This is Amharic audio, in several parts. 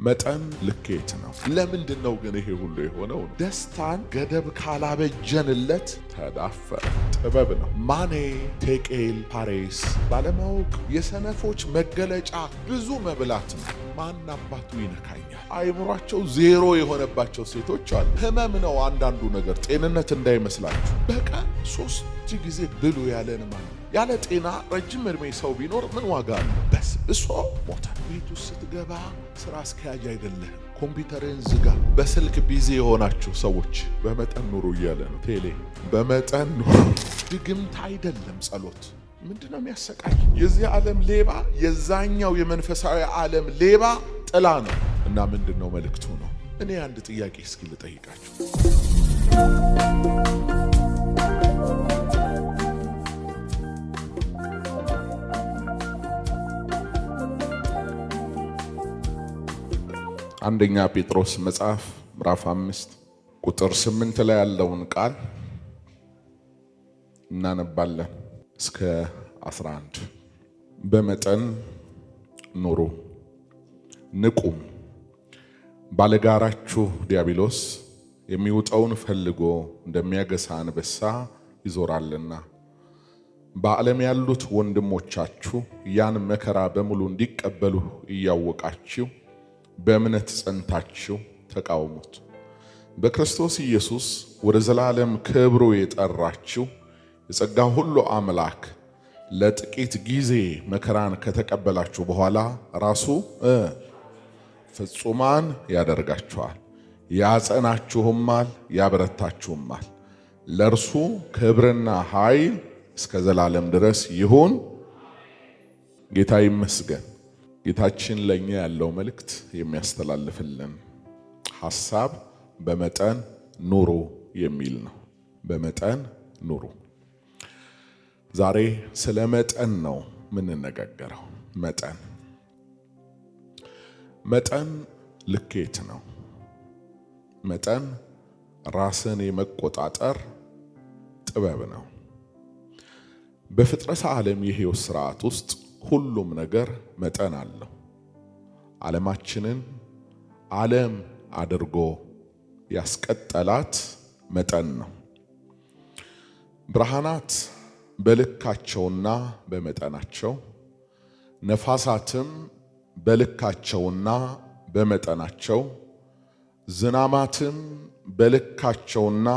መጠን ልኬት ነው። ለምንድነው ግን ይሄ ሁሉ የሆነው? ደስታን ገደብ ካላበጀንለት ተዳፈረ። ጥበብ ነው። ማኔ ቴቄል ፓሬስ ባለማወቅ የሰነፎች መገለጫ ብዙ መብላት ነው። ማን አባቱ ይነካኛል? አይምሯቸው ዜሮ የሆነባቸው ሴቶች አሉ። ህመም ነው አንዳንዱ ነገር፣ ጤንነት እንዳይመስላችሁ። በቀን 3 ጊዜ ብሉ ያለን ማለት ያለ ጤና ረጅም እድሜ ሰው ቢኖር ምን ዋጋ አለው? በስብሶ ሞተ። ቤት ውስጥ ስትገባ ስራ አስኪያጅ አይደለህም። ኮምፒውተርን ዝጋ። በስልክ ቢዚ የሆናችሁ ሰዎች በመጠን ኑሩ እያለ ነው ቴሌ። በመጠን ኑሩ። ድግምት አይደለም ጸሎት። ምንድነው የሚያሰቃይ? የዚህ ዓለም ሌባ የዛኛው የመንፈሳዊ ዓለም ሌባ ጥላ ነው። እና ምንድነው መልእክቱ ነው? እኔ አንድ ጥያቄ እስኪ ልጠይቃችሁ። አንደኛ ጴጥሮስ መጽሐፍ ምዕራፍ 5 ቁጥር 8 ላይ ያለውን ቃል እናነባለን እስከ 11። በመጠን ኑሩ፣ ንቁም፣ ባለጋራችሁ ዲያብሎስ የሚውጠውን ፈልጎ እንደሚያገሳ አንበሳ ይዞራልና። በዓለም ያሉት ወንድሞቻችሁ ያን መከራ በሙሉ እንዲቀበሉ እያወቃችሁ በእምነት ጸንታችሁ ተቃወሙት። በክርስቶስ ኢየሱስ ወደ ዘላለም ክብሩ የጠራችሁ የጸጋ ሁሉ አምላክ ለጥቂት ጊዜ መከራን ከተቀበላችሁ በኋላ ራሱ ፍጹማን ያደርጋችኋል፣ ያጸናችሁማል፣ ያበረታችሁማል። ለእርሱ ክብርና ኃይል እስከ ዘላለም ድረስ ይሁን። ጌታ ይመስገን። ጌታችን ለኛ ያለው መልእክት የሚያስተላልፍልን ሐሳብ በመጠን ኑሩ የሚል ነው። በመጠን ኑሩ። ዛሬ ስለ መጠን ነው የምንነጋገረው። መጠን ልኬት ነው። መጠን ራስን የመቆጣጠር ጥበብ ነው። በፍጥረት ዓለም የሕይወት ስርዓት ውስጥ ሁሉም ነገር መጠን አለው። ዓለማችንን ዓለም አድርጎ ያስቀጠላት መጠን ነው። ብርሃናት በልካቸውና በመጠናቸው፣ ነፋሳትም በልካቸውና በመጠናቸው፣ ዝናማትም በልካቸውና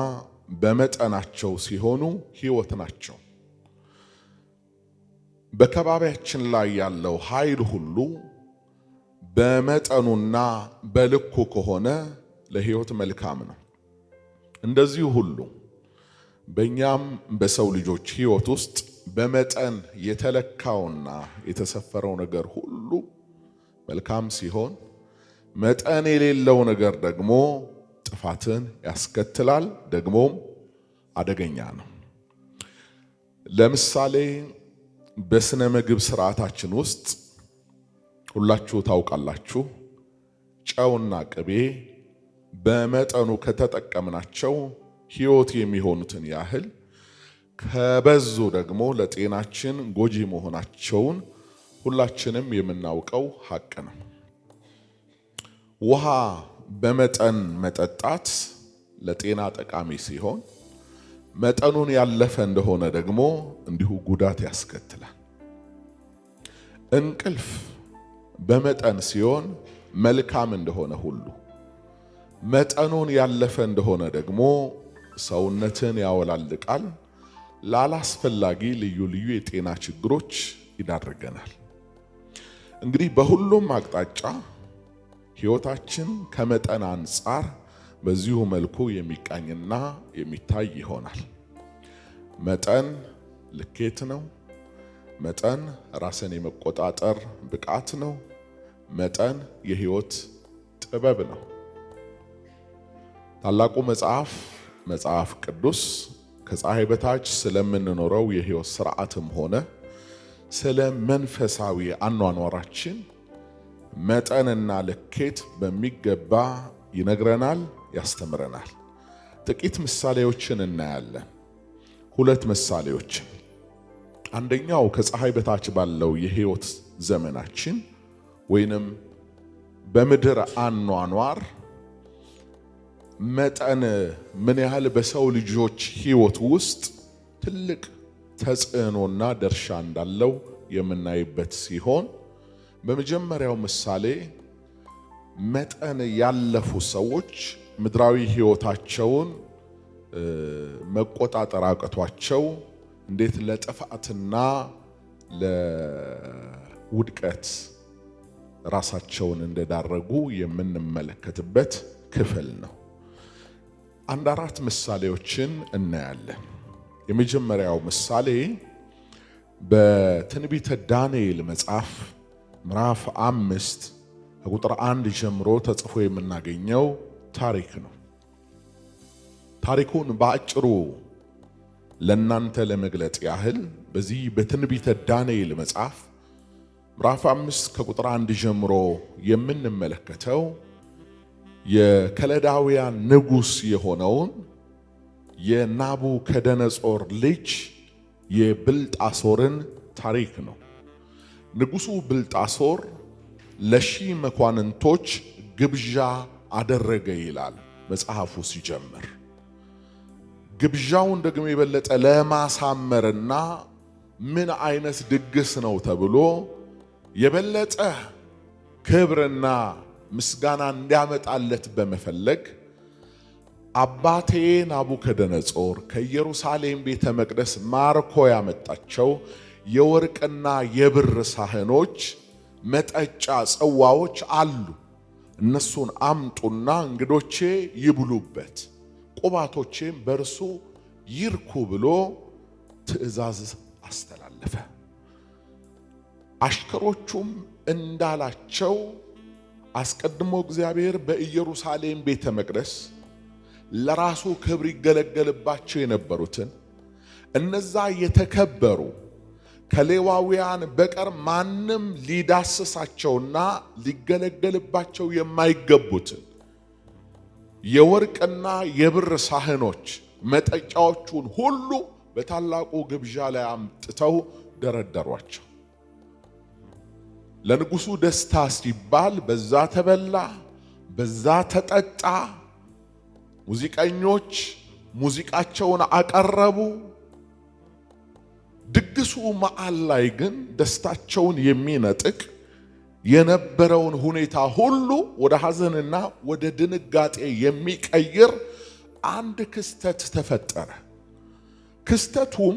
በመጠናቸው ሲሆኑ ሕይወት ናቸው። በከባቢያችን ላይ ያለው ኃይል ሁሉ በመጠኑና በልኩ ከሆነ ለሕይወት መልካም ነው። እንደዚሁ ሁሉ በእኛም በሰው ልጆች ሕይወት ውስጥ በመጠን የተለካውና የተሰፈረው ነገር ሁሉ መልካም ሲሆን፣ መጠን የሌለው ነገር ደግሞ ጥፋትን ያስከትላል፣ ደግሞም አደገኛ ነው። ለምሳሌ በስነ ምግብ ስርዓታችን ውስጥ ሁላችሁ ታውቃላችሁ፣ ጨውና ቅቤ በመጠኑ ከተጠቀምናቸው ሕይወት የሚሆኑትን ያህል ከበዙ ደግሞ ለጤናችን ጎጂ መሆናቸውን ሁላችንም የምናውቀው ሐቅ ነው። ውሃ በመጠን መጠጣት ለጤና ጠቃሚ ሲሆን፣ መጠኑን ያለፈ እንደሆነ ደግሞ እንዲሁ ጉዳት ያስከትላል። እንቅልፍ በመጠን ሲሆን መልካም እንደሆነ ሁሉ መጠኑን ያለፈ እንደሆነ ደግሞ ሰውነትን ያወላልቃል፣ ላላስፈላጊ ልዩ ልዩ የጤና ችግሮች ይዳርገናል። እንግዲህ በሁሉም አቅጣጫ ሕይወታችን ከመጠን አንጻር በዚሁ መልኩ የሚቃኝና የሚታይ ይሆናል። መጠን ልኬት ነው። መጠን ራስን የመቆጣጠር ብቃት ነው። መጠን የሕይወት ጥበብ ነው። ታላቁ መጽሐፍ ቅዱስ ከፀሐይ በታች ስለምንኖረው የሕይወት ስርዓትም ሆነ ስለ መንፈሳዊ አኗኗራችን መጠንና ልኬት በሚገባ ይነግረናል፣ ያስተምረናል። ጥቂት ምሳሌዎችን እናያለን። 2 ምሳሌዎችን። አንደኛው ከፀሐይ በታች ባለው የሕይወት ዘመናችን ወይንም በምድር አኗኗር መጠን ምን ያህል በሰው ልጆች ሕይወት ውስጥ ትልቅ ተጽዕኖና ድርሻ እንዳለው የምናይበት ሲሆን በመጀመሪያው ምሳሌ መጠን ያለፉ ሰዎች ምድራዊ ሕይወታቸውን መቆጣጠር አቅቷቸው እንዴት ለጥፋትና ለውድቀት ራሳቸውን እንደዳረጉ የምንመለከትበት ክፍል ነው። አንድ አራት ምሳሌዎችን እናያለን። የመጀመሪያው ምሳሌ በትንቢተ ዳንኤል መጽሐፍ ምዕራፍ 5 ከቁጥር 1 ጀምሮ ተጽፎ የምናገኘው ታሪክ ነው። ታሪኩን በአጭሩ ለናንተ ለመግለጽ ያህል በዚህ በትንቢተ ዳንኤል መጽሐፍ ምዕራፍ 5 ከቁጥር 1 ጀምሮ የምንመለከተው የከለዳውያን ንጉሥ የሆነውን የናቡከደነጾር ልጅ የብልጣሶርን ታሪክ ነው። ንጉሡ ብልጣሶር ለሺህ መኳንንቶች ግብዣ አደረገ ይላል መጽሐፉ ሲጀምር። ግብዣውን ደግሞ የበለጠ ለማሳመርና ምን አይነት ድግስ ነው ተብሎ የበለጠ ክብርና ምስጋና እንዲያመጣለት በመፈለግ አባቴ ናቡከደነጾር ከኢየሩሳሌም ቤተ መቅደስ ማርኮ ያመጣቸው የወርቅና የብር ሳህኖች፣ መጠጫ ጽዋዎች አሉ። እነሱን አምጡና እንግዶቼ ይብሉበት፣ ቁባቶቼም በእርሱ ይርኩ ብሎ ትእዛዝ አስተላለፈ። አሽከሮቹም እንዳላቸው አስቀድሞ እግዚአብሔር በኢየሩሳሌም ቤተ መቅደስ ለራሱ ክብር ይገለገልባቸው የነበሩትን እነዛ የተከበሩ ከሌዋውያን በቀር ማንም ሊዳስሳቸውና ሊገለገልባቸው የማይገቡትን የወርቅና የብር ሳህኖች መጠጫዎቹን ሁሉ በታላቁ ግብዣ ላይ አምጥተው ደረደሯቸው። ለንጉሡ ደስታ ሲባል በዛ ተበላ፣ በዛ ተጠጣ። ሙዚቀኞች ሙዚቃቸውን አቀረቡ። ድግሱ መሃል ላይ ግን ደስታቸውን የሚነጥቅ የነበረውን ሁኔታ ሁሉ ወደ ሐዘንና ወደ ድንጋጤ የሚቀይር አንድ ክስተት ተፈጠረ። ክስተቱም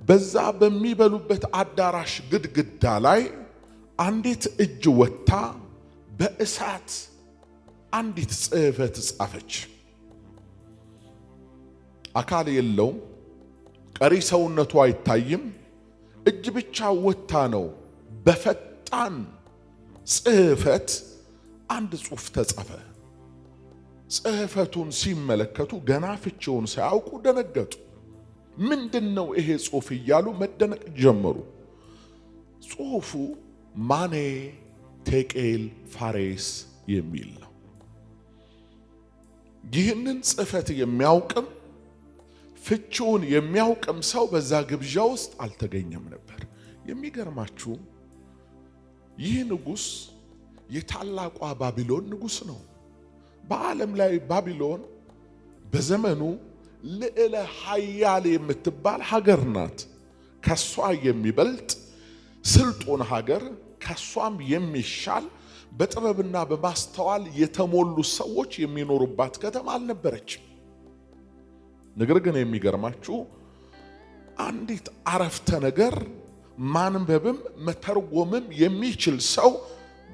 በዛ በሚበሉበት አዳራሽ ግድግዳ ላይ አንዲት እጅ ወጥታ በእሳት አንዲት ጽሕፈት ጻፈች። አካል የለውም፣ ቀሪ ሰውነቱ አይታይም። እጅ ብቻ ወጥታ ነው በፈጣን ጽሕፈት አንድ ጽሑፍ ተጻፈ። ጽሕፈቱን ሲመለከቱ ገና ፍቺውን ሳያውቁ ደነገጡ። ምንድነው ይሄ ጽሑፍ እያሉ መደነቅ ጀመሩ። ጽሑፉ ማኔ ቴቄል ፋሬስ የሚል ነው። ይህንን ጽሕፈት የሚያውቅም ፍቺውን የሚያውቅም ሰው በዛ ግብዣ ውስጥ አልተገኘም ነበር። የሚገርማችሁ ይህ ንጉሥ የታላቋ ባቢሎን ንጉሥ ነው። በዓለም ላይ ባቢሎን በዘመኑ ልዕለ ኃያል የምትባል ሀገር ናት። ከሷ የሚበልጥ ስልጡን ሀገር፣ ከሷም የሚሻል በጥበብና በማስተዋል የተሞሉ ሰዎች የሚኖሩባት ከተማ አልነበረችም። ነገር ግን የሚገርማችሁ አንዲት አረፍተ ነገር ማንበብም መተርጎምም የሚችል ሰው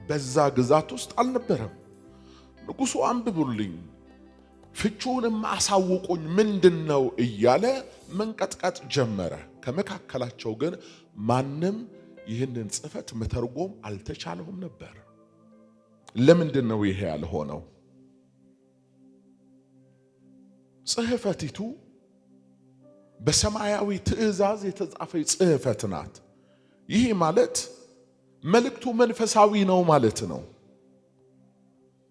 በዛ ግዛት ውስጥ አልነበረም። ንጉሡ አንብቡልኝ፣ ፍቺውንም አሳውቁኝ ምንድነው እያለ መንቀጥቀጥ ጀመረ። ከመካከላቸው ግን ማንም ይህንን ጽሕፈት መተርጎም አልተቻለውም ነበር። ለምንድነው ይሄ ያልሆነው? ጽሕፈቲቱ በሰማያዊ ትእዛዝ የተጻፈች ጽሕፈት ናት። ይህ ማለት መልእክቱ መንፈሳዊ ነው ማለት ነው።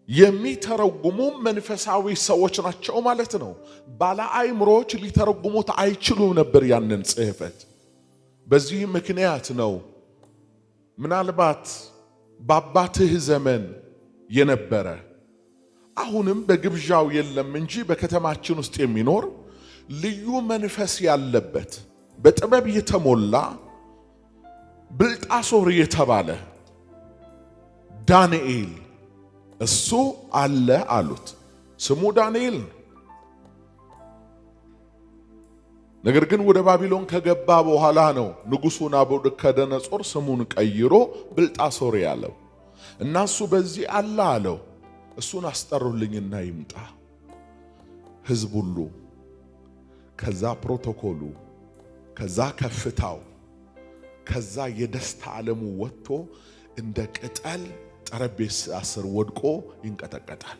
የሚተረጉሙ መንፈሳዊ ሰዎች ናቸው ማለት ነው። ባለ አእምሮች ሊተረጉሙት አይችሉም ነበር ያንን ጽሕፈት። በዚህ ምክንያት ነው ምናልባት በአባትህ ዘመን የነበረ አሁንም በግብዣው የለም እንጂ በከተማችን ውስጥ የሚኖር ልዩ መንፈስ ያለበት በጥበብ የተሞላ ብልጣሶር የተባለ ዳንኤል እሱ አለ አሉት። ስሙ ዳንኤል ነው። ነገር ግን ወደ ባቢሎን ከገባ በኋላ ነው ንጉሡ ናቡከደነጾር ስሙን ቀይሮ ብልጣሶር ያለው እና እሱ በዚህ አለ አለው። እሱን አስጠሩልኝና ይምጣ። ሕዝብ ሁሉ ከዛ ፕሮቶኮሉ፣ ከዛ ከፍታው፣ ከዛ የደስታ ዓለሙ ወጥቶ እንደ ቅጠል ጠረጴዛ ስር ወድቆ ይንቀጠቀጣል።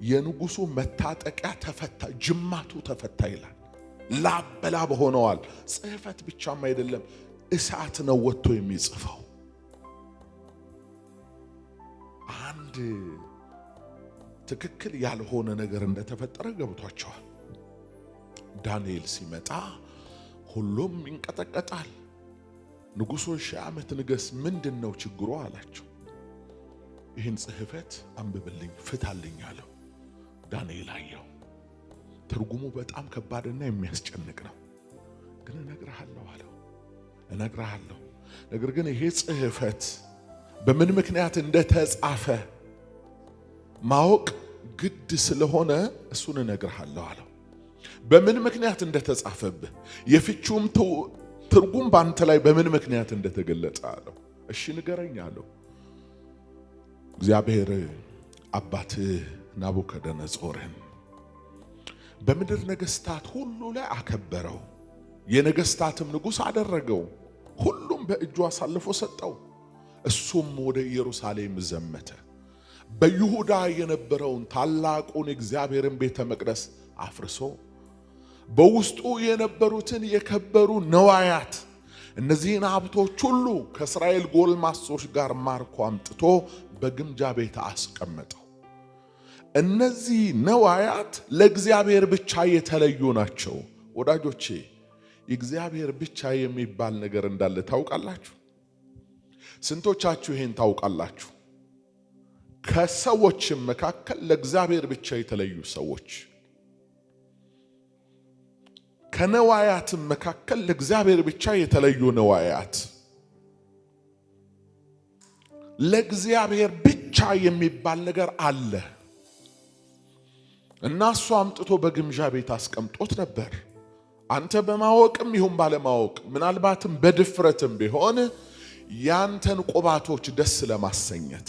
የንጉሡ መታጠቂያ ተፈታ፣ ጅማቱ ተፈታ ይላል። ላበላብ ሆነዋል። ጽሕፈት ብቻም አይደለም፣ እሳት ነው ወጥቶ የሚጽፈው። አንድ ትክክል ያልሆነ ነገር እንደተፈጠረ ገብቷቸዋል። ዳንኤል ሲመጣ ሁሉም ይንቀጠቀጣል። ንጉሡ 1000 ዓመት ንገስ፣ ምንድነው ችግሩ አላቸው። ይህን ጽሕፈት አንብብልኝ ፍታልኝ አለው። ዳንኤል አየው። ትርጉሙ በጣም ከባድና የሚያስጨንቅ ነው። ግን እነግርሃለሁ አለው። እነግርሃለሁ፣ ነገር ግን ይሄ ጽሕፈት በምን ምክንያት እንደተጻፈ ማወቅ ግድ ስለሆነ እሱን እነግርሃለሁ አለው። በምን ምክንያት እንደተጻፈብህ የፍቹም ትርጉም ባንተ ላይ በምን ምክንያት እንደተገለጸ አለው። እሺ ንገረኝ አለው። እግዚአብሔር አባትህ ናቡከደነጾርን በምድር ነገስታት ሁሉ ላይ አከበረው፣ የነገስታትም ንጉሥ አደረገው፣ ሁሉም በእጁ አሳልፎ ሰጠው። እሱም ወደ ኢየሩሳሌም ዘመተ። በይሁዳ የነበረውን ታላቁን እግዚአብሔርን ቤተ መቅደስ አፍርሶ በውስጡ የነበሩትን የከበሩ ነዋያት እነዚህን ሀብቶች ሁሉ ከእስራኤል ጎልማሶች ጋር ማርኮ አምጥቶ በግምጃ ቤት አስቀመጠው። እነዚህ ነዋያት ለእግዚአብሔር ብቻ የተለዩ ናቸው። ወዳጆቼ እግዚአብሔር ብቻ የሚባል ነገር እንዳለ ታውቃላችሁ? ስንቶቻችሁ ይሄን ታውቃላችሁ? ከሰዎችም መካከል ለእግዚአብሔር ብቻ የተለዩ ሰዎች፣ ከነዋያትም መካከል ለእግዚአብሔር ብቻ የተለዩ ነዋያት፣ ለእግዚአብሔር ብቻ የሚባል ነገር አለ እና እሱ አምጥቶ በግምጃ ቤት አስቀምጦት ነበር። አንተ በማወቅም ይሁን ባለማወቅ ምናልባትም በድፍረትም ቢሆን ያንተን ቁባቶች ደስ ለማሰኘት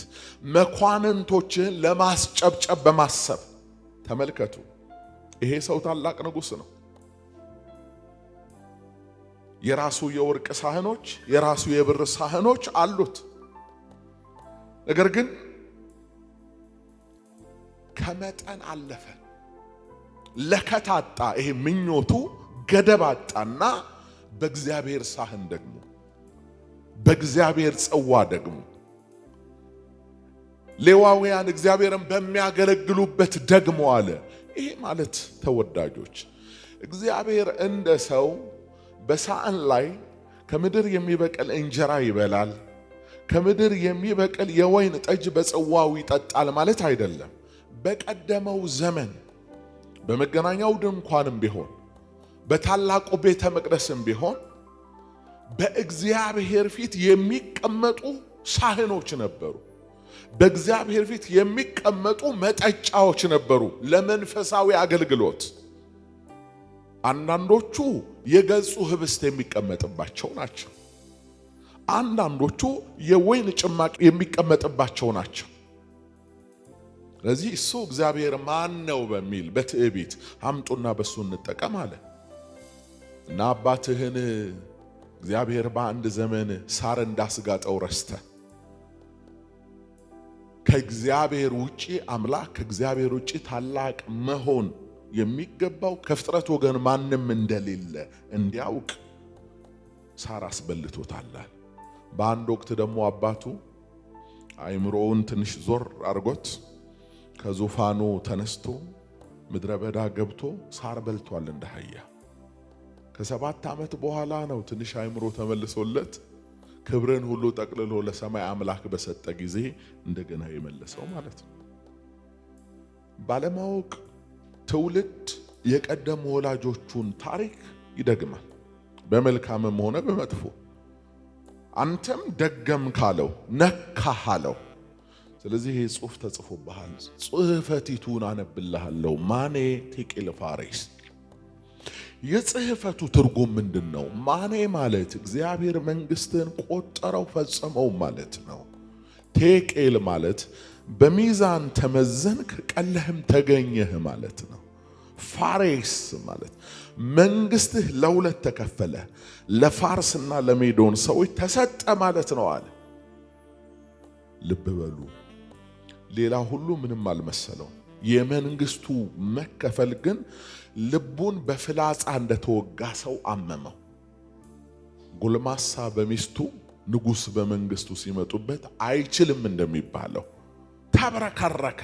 መኳንንቶችህን ለማስጨብጨብ በማሰብ ተመልከቱ። ይሄ ሰው ታላቅ ንጉሥ ነው። የራሱ የወርቅ ሳህኖች፣ የራሱ የብር ሳህኖች አሉት። ነገር ግን ከመጠን አለፈ፣ ለከታጣ። ይሄ ምኞቱ ገደብ አጣና በእግዚአብሔር ሳህን ደግሞ በእግዚአብሔር ጽዋ ደግሞ ሌዋውያን እግዚአብሔርን በሚያገለግሉበት ደግሞ አለ። ይሄ ማለት ተወዳጆች እግዚአብሔር እንደ ሰው በሳህን ላይ ከምድር የሚበቅል እንጀራ ይበላል፣ ከምድር የሚበቅል የወይን ጠጅ በጽዋው ይጠጣል ማለት አይደለም። በቀደመው ዘመን በመገናኛው ድንኳንም ቢሆን በታላቁ ቤተ መቅደስም ቢሆን በእግዚአብሔር ፊት የሚቀመጡ ሳህኖች ነበሩ። በእግዚአብሔር ፊት የሚቀመጡ መጠጫዎች ነበሩ ለመንፈሳዊ አገልግሎት። አንዳንዶቹ የገጹ ህብስት የሚቀመጥባቸው ናቸው። አንዳንዶቹ የወይን ጭማቂ የሚቀመጥባቸው ናቸው። ስለዚህ እሱ እግዚአብሔር ማን ነው በሚል በትዕቢት አምጡና በሱ እንጠቀም አለ እና አባትህን እግዚአብሔር በአንድ ዘመን ሳር እንዳስጋጠው ረስተ ከእግዚአብሔር ውጪ አምላክ ከእግዚአብሔር ውጪ ታላቅ መሆን የሚገባው ከፍጥረት ወገን ማንም እንደሌለ እንዲያውቅ ሳር አስበልቶታል። በአንድ ወቅት ደግሞ አባቱ አይምሮውን ትንሽ ዞር አርጎት ከዙፋኑ ተነስቶ ምድረ በዳ ገብቶ ሳር በልቷል እንደ አህያ። ከ7 ዓመት በኋላ ነው ትንሽ አይምሮ ተመልሶለት ክብርን ሁሉ ጠቅልሎ ለሰማይ አምላክ በሰጠ ጊዜ እንደገና የመለሰው ማለት ነው። ባለማወቅ ትውልድ የቀደሙ ወላጆቹን ታሪክ ይደግማል፣ በመልካምም ሆነ በመጥፎ። አንተም ደገም ካለው ነካህ አለው። ስለዚህ ይህ ጽሑፍ ተጽፎብሃል፣ ጽሕፈቲቱን አነብልሃለሁ። ማኔ ቴቄል ፋሬስ። የጽሕፈቱ ትርጉም ምንድን ነው? ማኔ ማለት እግዚአብሔር መንግሥትን ቆጠረው ፈጸመው ማለት ነው። ቴቄል ማለት በሚዛን ተመዘንክ ቀለህም ተገኘህ ማለት ነው። ፋሬስ ማለት መንግሥትህ ለሁለት ተከፈለ፣ ለፋርስና ለሜዶን ሰዎች ተሰጠ ማለት ነው አለ። ልብ በሉ፣ ሌላ ሁሉ ምንም አልመሰለው። የመንግስቱ መከፈል ግን ልቡን በፍላጻ እንደተወጋ ሰው አመመው። ጎልማሳ በሚስቱ ንጉሥ በመንግስቱ ሲመጡበት አይችልም እንደሚባለው ተብረከረከ።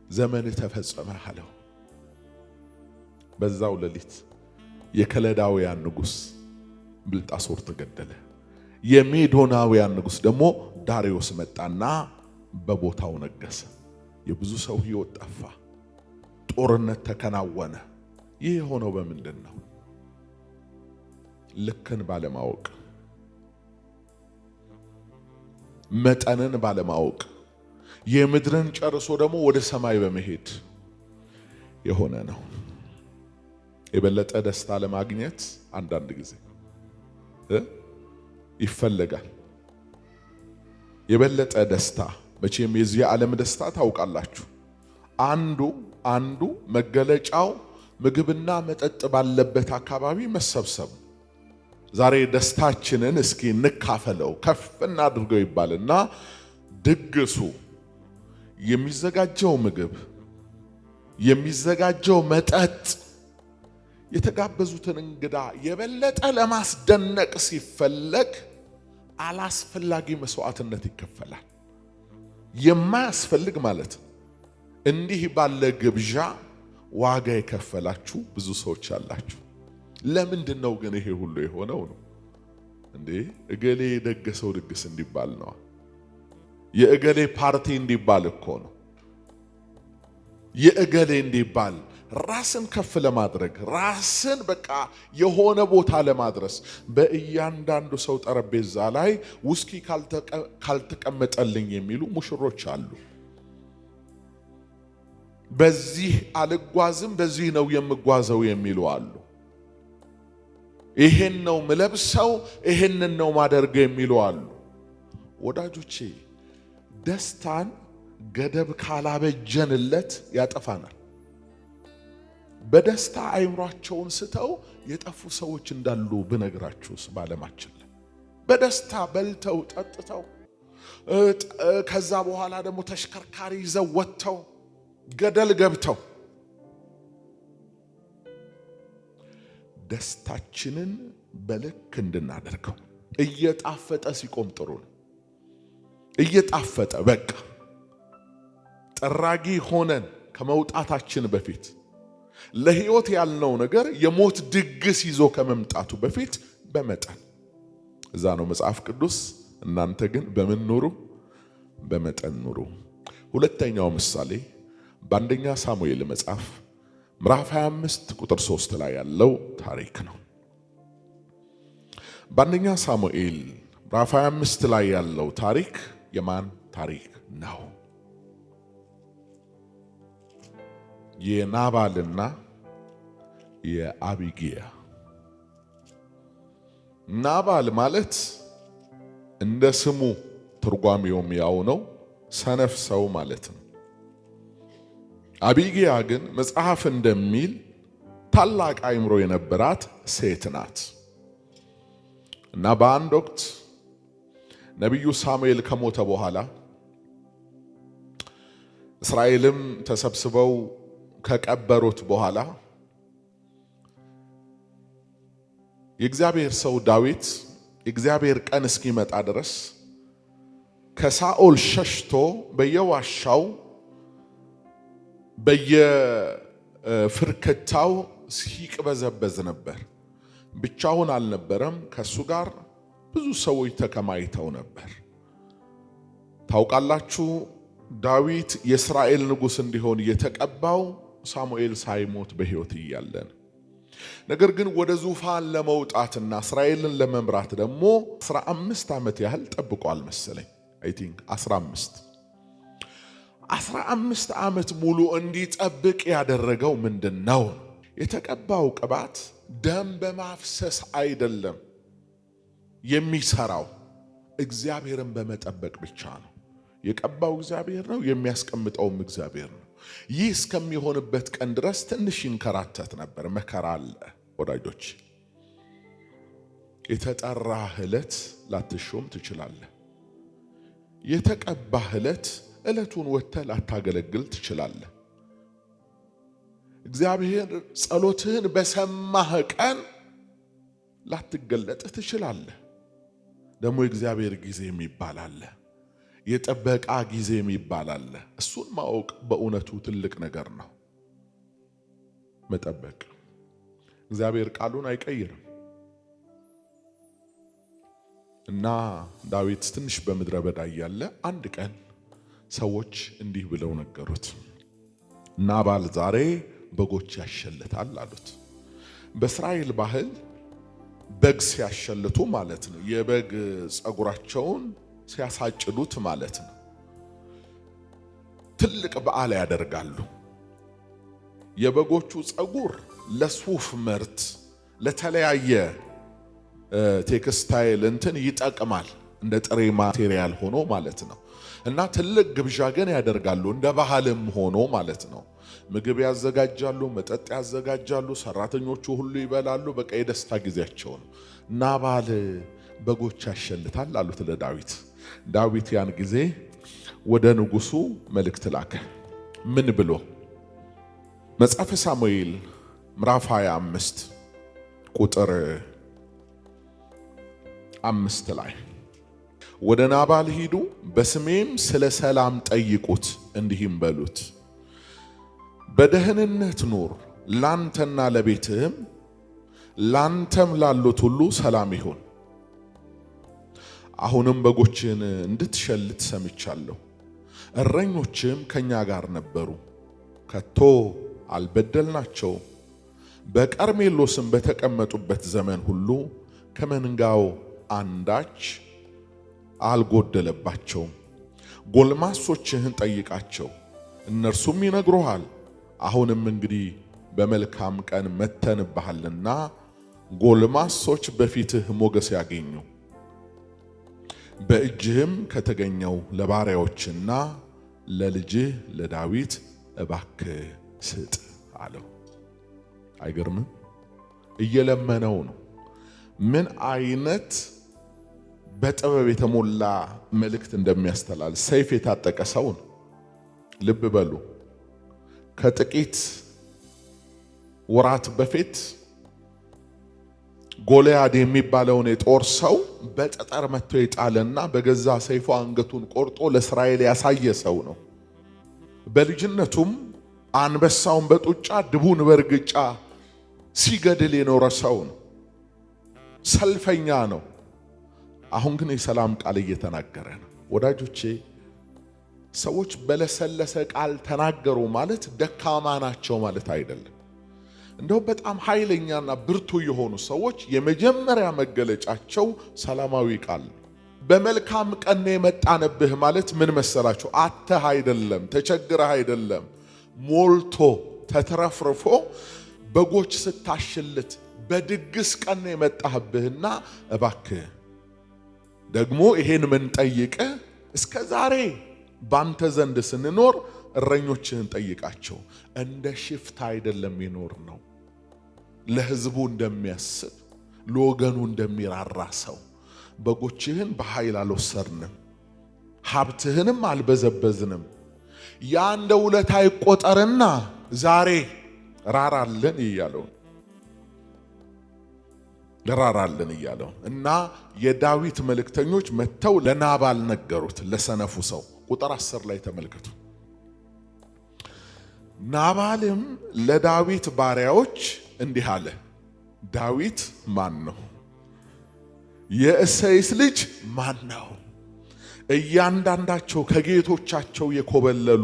ዘመን ተፈጸመ አለው። በዛው ሌሊት የከለዳውያን ንጉሥ ብልጣሶር ተገደለ። የሜዶናውያን ንጉሥ ደግሞ ዳሪዮስ መጣና በቦታው ነገሰ። የብዙ ሰው ሕይወት ጠፋ። ጦርነት ተከናወነ። ይህ የሆነው በምንድን ነው? ልክን ባለማወቅ፣ መጠንን ባለማወቅ፣ የምድርን ጨርሶ ደግሞ ወደ ሰማይ በመሄድ የሆነ ነው። የበለጠ ደስታ ለማግኘት አንዳንድ ጊዜ ይፈለጋል። የበለጠ ደስታ መቼም የዚህ ዓለም ደስታ ታውቃላችሁ። አንዱ መገለጫው ምግብና መጠጥ ባለበት አካባቢ መሰብሰብ። ዛሬ ደስታችንን እስኪ እንካፈለው ከፍ እናድርገው ይባልና ድግሱ፣ የሚዘጋጀው ምግብ፣ የሚዘጋጀው መጠጥ፣ የተጋበዙትን እንግዳ የበለጠ ለማስደነቅ ሲፈለግ አላስፈላጊ መስዋዕትነት ይከፈላል። የማያስፈልግ ማለት ነው። እንዲህ ባለ ግብዣ ዋጋ የከፈላችሁ ብዙ ሰዎች አላችሁ። ለምንድን ነው ግን ይሄ ሁሉ የሆነው ነው እንዴ? እገሌ የደገሰው ድግስ እንዲባል ነው። የእገሌ ፓርቲ እንዲባል እኮ ነው። የእገሌ እንዲባል ራስን ከፍ ለማድረግ ራስን በቃ የሆነ ቦታ ለማድረስ በእያንዳንዱ ሰው ጠረጴዛ ላይ ውስኪ ካልተቀመጠልኝ የሚሉ ሙሽሮች አሉ። በዚህ አልጓዝም በዚህ ነው የምጓዘው የሚሉ አሉ። ይሄን ነው ምለብሰው ይሄንን ነው ማደርገው የሚሉ አሉ። ወዳጆቼ ደስታን ገደብ ካላበጀንለት ያጠፋናል። በደስታ አይምሯቸውን ስተው የጠፉ ሰዎች እንዳሉ ብነግራችሁስ ባለማችን በደስታ በልተው ጠጥተው ከዛ በኋላ ደግሞ ተሽከርካሪ ይዘው ወጥተው ገደል ገብተው ደስታችንን በልክ እንድናደርገው እየጣፈጠ ሲቆም ጥሩ ነው። እየጣፈጠ በቃ ጠራጊ ሆነን ከመውጣታችን በፊት ለሕይወት ያልነው ነገር የሞት ድግስ ይዞ ከመምጣቱ በፊት በመጠን እዛ ነው መጽሐፍ ቅዱስ እናንተ ግን በምን ኑሩ? በመጠን ኑሩ። ሁለተኛው ምሳሌ በአንደኛ ሳሙኤል መጽሐፍ ምዕራፍ 25 ቁጥር 3 ላይ ያለው ታሪክ ነው። በአንደኛ ሳሙኤል ምዕራፍ 25 ላይ ያለው ታሪክ የማን ታሪክ ነው? የናባልና የአቢግያ። ናባል ማለት እንደ ስሙ ትርጓሜውም ያው ነው፣ ሰነፍ ሰው ማለት ነው። አቢግያ ግን መጽሐፍ እንደሚል ታላቅ አእምሮ የነበራት ሴት ናት እና በአንድ ወቅት ነቢዩ ሳሙኤል ከሞተ በኋላ እስራኤልም ተሰብስበው ከቀበሩት በኋላ የእግዚአብሔር ሰው ዳዊት የእግዚአብሔር ቀን እስኪመጣ ድረስ ከሳኦል ሸሽቶ በየዋሻው በየፍርክታው ሲቅበዘበዝ ነበር። ብቻውን አልነበረም፣ ከሱ ጋር ብዙ ሰዎች ተከማይተው ነበር። ታውቃላችሁ ዳዊት የእስራኤል ንጉሥ እንዲሆን የተቀባው ሳሙኤል ሳይሞት በሕይወት እያለ ነው። ነገር ግን ወደ ዙፋን ለመውጣትና እስራኤልን ለመምራት ደግሞ 15 ዓመት ያህል ጠብቋል መሰለኝ። አይ ቲንክ 15 ዓመት ሙሉ እንዲጠብቅ ያደረገው ምንድነው? የተቀባው ቅባት ደም በማፍሰስ አይደለም የሚሰራው፣ እግዚአብሔርን በመጠበቅ ብቻ ነው። የቀባው እግዚአብሔር ነው፣ የሚያስቀምጠውም እግዚአብሔር ነው። ይህ እስከሚሆንበት ቀን ድረስ ትንሽ ይንከራተት ነበር። መከራ አለ ወዳጆች። የተጠራህ ዕለት ላትሾም ትችላለህ። የተቀባህ ዕለቱን ወጥተህ ላታገለግል ትችላለህ። እግዚአብሔር ጸሎትህን በሰማህ ቀን ላትገለጥ ትችላለህ። ደግሞ የእግዚአብሔር ጊዜ የሚባል አለ፣ የጠበቃ ጊዜ የሚባል አለ። እሱን ማወቅ በእውነቱ ትልቅ ነገር ነው። መጠበቅ። እግዚአብሔር ቃሉን አይቀይርም እና ዳዊት ትንሽ በምድረ በዳ እያለ አንድ ቀን ሰዎች እንዲህ ብለው ነገሩት፣ ናባል ዛሬ በጎች ያሸልታል አሉት። በእስራኤል ባህል በግ ሲያሸልቱ ማለት ነው የበግ ጸጉራቸውን ሲያሳጭዱት ማለት ነው። ትልቅ በዓል ያደርጋሉ። የበጎቹ ጸጉር ለሱፍ ምርት ለተለያየ ቴክስታይል እንትን ይጠቅማል፣ እንደ ጥሬ ማቴሪያል ሆኖ ማለት ነው። እና ትልቅ ግብዣ ግን ያደርጋሉ፣ እንደ ባህልም ሆኖ ማለት ነው። ምግብ ያዘጋጃሉ፣ መጠጥ ያዘጋጃሉ፣ ሰራተኞቹ ሁሉ ይበላሉ። በቃ የደስታ ጊዜያቸው ነው። ናባል በጎች ያሸልታል አሉት ለዳዊት። ዳዊት ያን ጊዜ ወደ ንጉሱ መልእክት ላከ። ምን ብሎ? መጽሐፈ ሳሙኤል ምዕራፍ 25 ቁጥር 5 ላይ ወደ ናባል ሂዱ፣ በስሜም ስለ ሰላም ጠይቁት፣ እንዲህም በሉት በደህንነት ኑር፣ ላንተና ለቤትህም ላንተም ላሉት ሁሉ ሰላም ይሁን። አሁንም በጎችን እንድትሸልት ሰምቻለሁ። እረኞችም ከኛ ጋር ነበሩ፣ ከቶ አልበደልናቸው። በቀርሜሎስም በተቀመጡበት ዘመን ሁሉ ከመንጋው አንዳች አልጎደለባቸውም። ጎልማሶችህን ጠይቃቸው፣ እነርሱም ይነግሩሃል። አሁንም እንግዲህ በመልካም ቀን መተንብሃልና ጎልማሶች በፊትህ ሞገስ ያገኙ፣ በእጅህም ከተገኘው ለባሪያዎችና ለልጅህ ለዳዊት እባክህ ስጥ አለው። አይገርምም? እየለመነው ነው። ምን አይነት በጥበብ የተሞላ መልእክት እንደሚያስተላልፍ ሰይፍ የታጠቀ ሰው ነው። ልብ በሉ። ከጥቂት ወራት በፊት ጎልያድ የሚባለውን የጦር ሰው በጠጠር መጥቶ የጣለና በገዛ ሰይፉ አንገቱን ቆርጦ ለእስራኤል ያሳየ ሰው ነው። በልጅነቱም አንበሳውን በጡጫ ድቡን በእርግጫ ሲገድል የኖረ ሰው ነው። ሰልፈኛ ነው። አሁን ግን የሰላም ቃል እየተናገረ ነው። ወዳጆቼ ሰዎች በለሰለሰ ቃል ተናገሩ ማለት ደካማ ናቸው ማለት አይደለም። እንደው በጣም ኃይለኛና ብርቱ የሆኑ ሰዎች የመጀመሪያ መገለጫቸው ሰላማዊ ቃል ነው። በመልካም ቀን የመጣንብህ ማለት ምን መሰላችሁ? አተህ አይደለም፣ ተቸግረህ አይደለም፣ ሞልቶ ተትረፍርፎ በጎች ስታሽልት በድግስ ቀን የመጣህብህና እባክህ ደግሞ ይሄን ምን ጠይቀ እስከ ዛሬ ባንተ ዘንድ ስንኖር እረኞችህን ጠይቃቸው። እንደ ሽፍታ አይደለም ይኖር ነው። ለሕዝቡ እንደሚያስብ ለወገኑ እንደሚራራ ሰው በጎችህን በኃይል አልወሰርንም፣ ሀብትህንም አልበዘበዝንም። ያ እንደ ውለታ ይቆጠርና ዛሬ ራራልን እያለው እና የዳዊት መልእክተኞች መጥተው ለናባል ነገሩት፣ ለሰነፉ ሰው። ቁጥር 10 ላይ ተመልከቱ። ናባልም ለዳዊት ባሪያዎች እንዲህ አለ፣ ዳዊት ማን ነው? የእሴይስ ልጅ ማን ነው? እያንዳንዳቸው ከጌቶቻቸው የኮበለሉ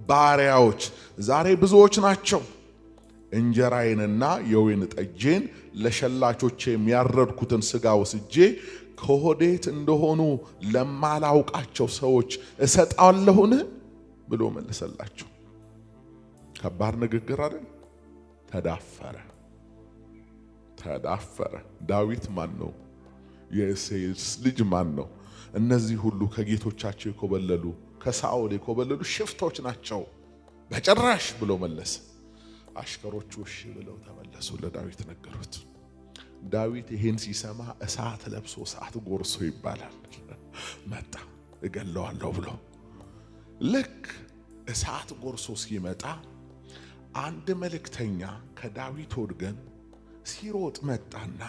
ባሪያዎች ዛሬ ብዙዎች ናቸው። እንጀራዬንና የወይን ጠጄን ለሸላቾቼ የሚያረድኩትን ሥጋ ወስጄ ከወዴት እንደሆኑ ለማላውቃቸው ሰዎች እሰጣለሁን ብሎ መለሰላቸው። ከባድ ንግግር አይደል? ተዳፈረ። ዳዊት ማን ነው? የእሴይስ ልጅ ማን ነው? እነዚህ ሁሉ ከጌቶቻቸው የኮበለሉ ከሳኦል የኮበለሉ ሽፍቶች ናቸው በጭራሽ ብሎ መለሰ። አሽከሮቹ እሺ ብለው ተመለሱ፣ ለዳዊት ነገሩት። ዳዊት ይሄን ሲሰማ እሳት ለብሶ እሳት ጎርሶ ይባላል መጣ እገለዋለሁ ብሎ። ልክ እሳት ጎርሶ ሲመጣ አንድ መልእክተኛ ከዳዊት ወገን ሲሮጥ መጣና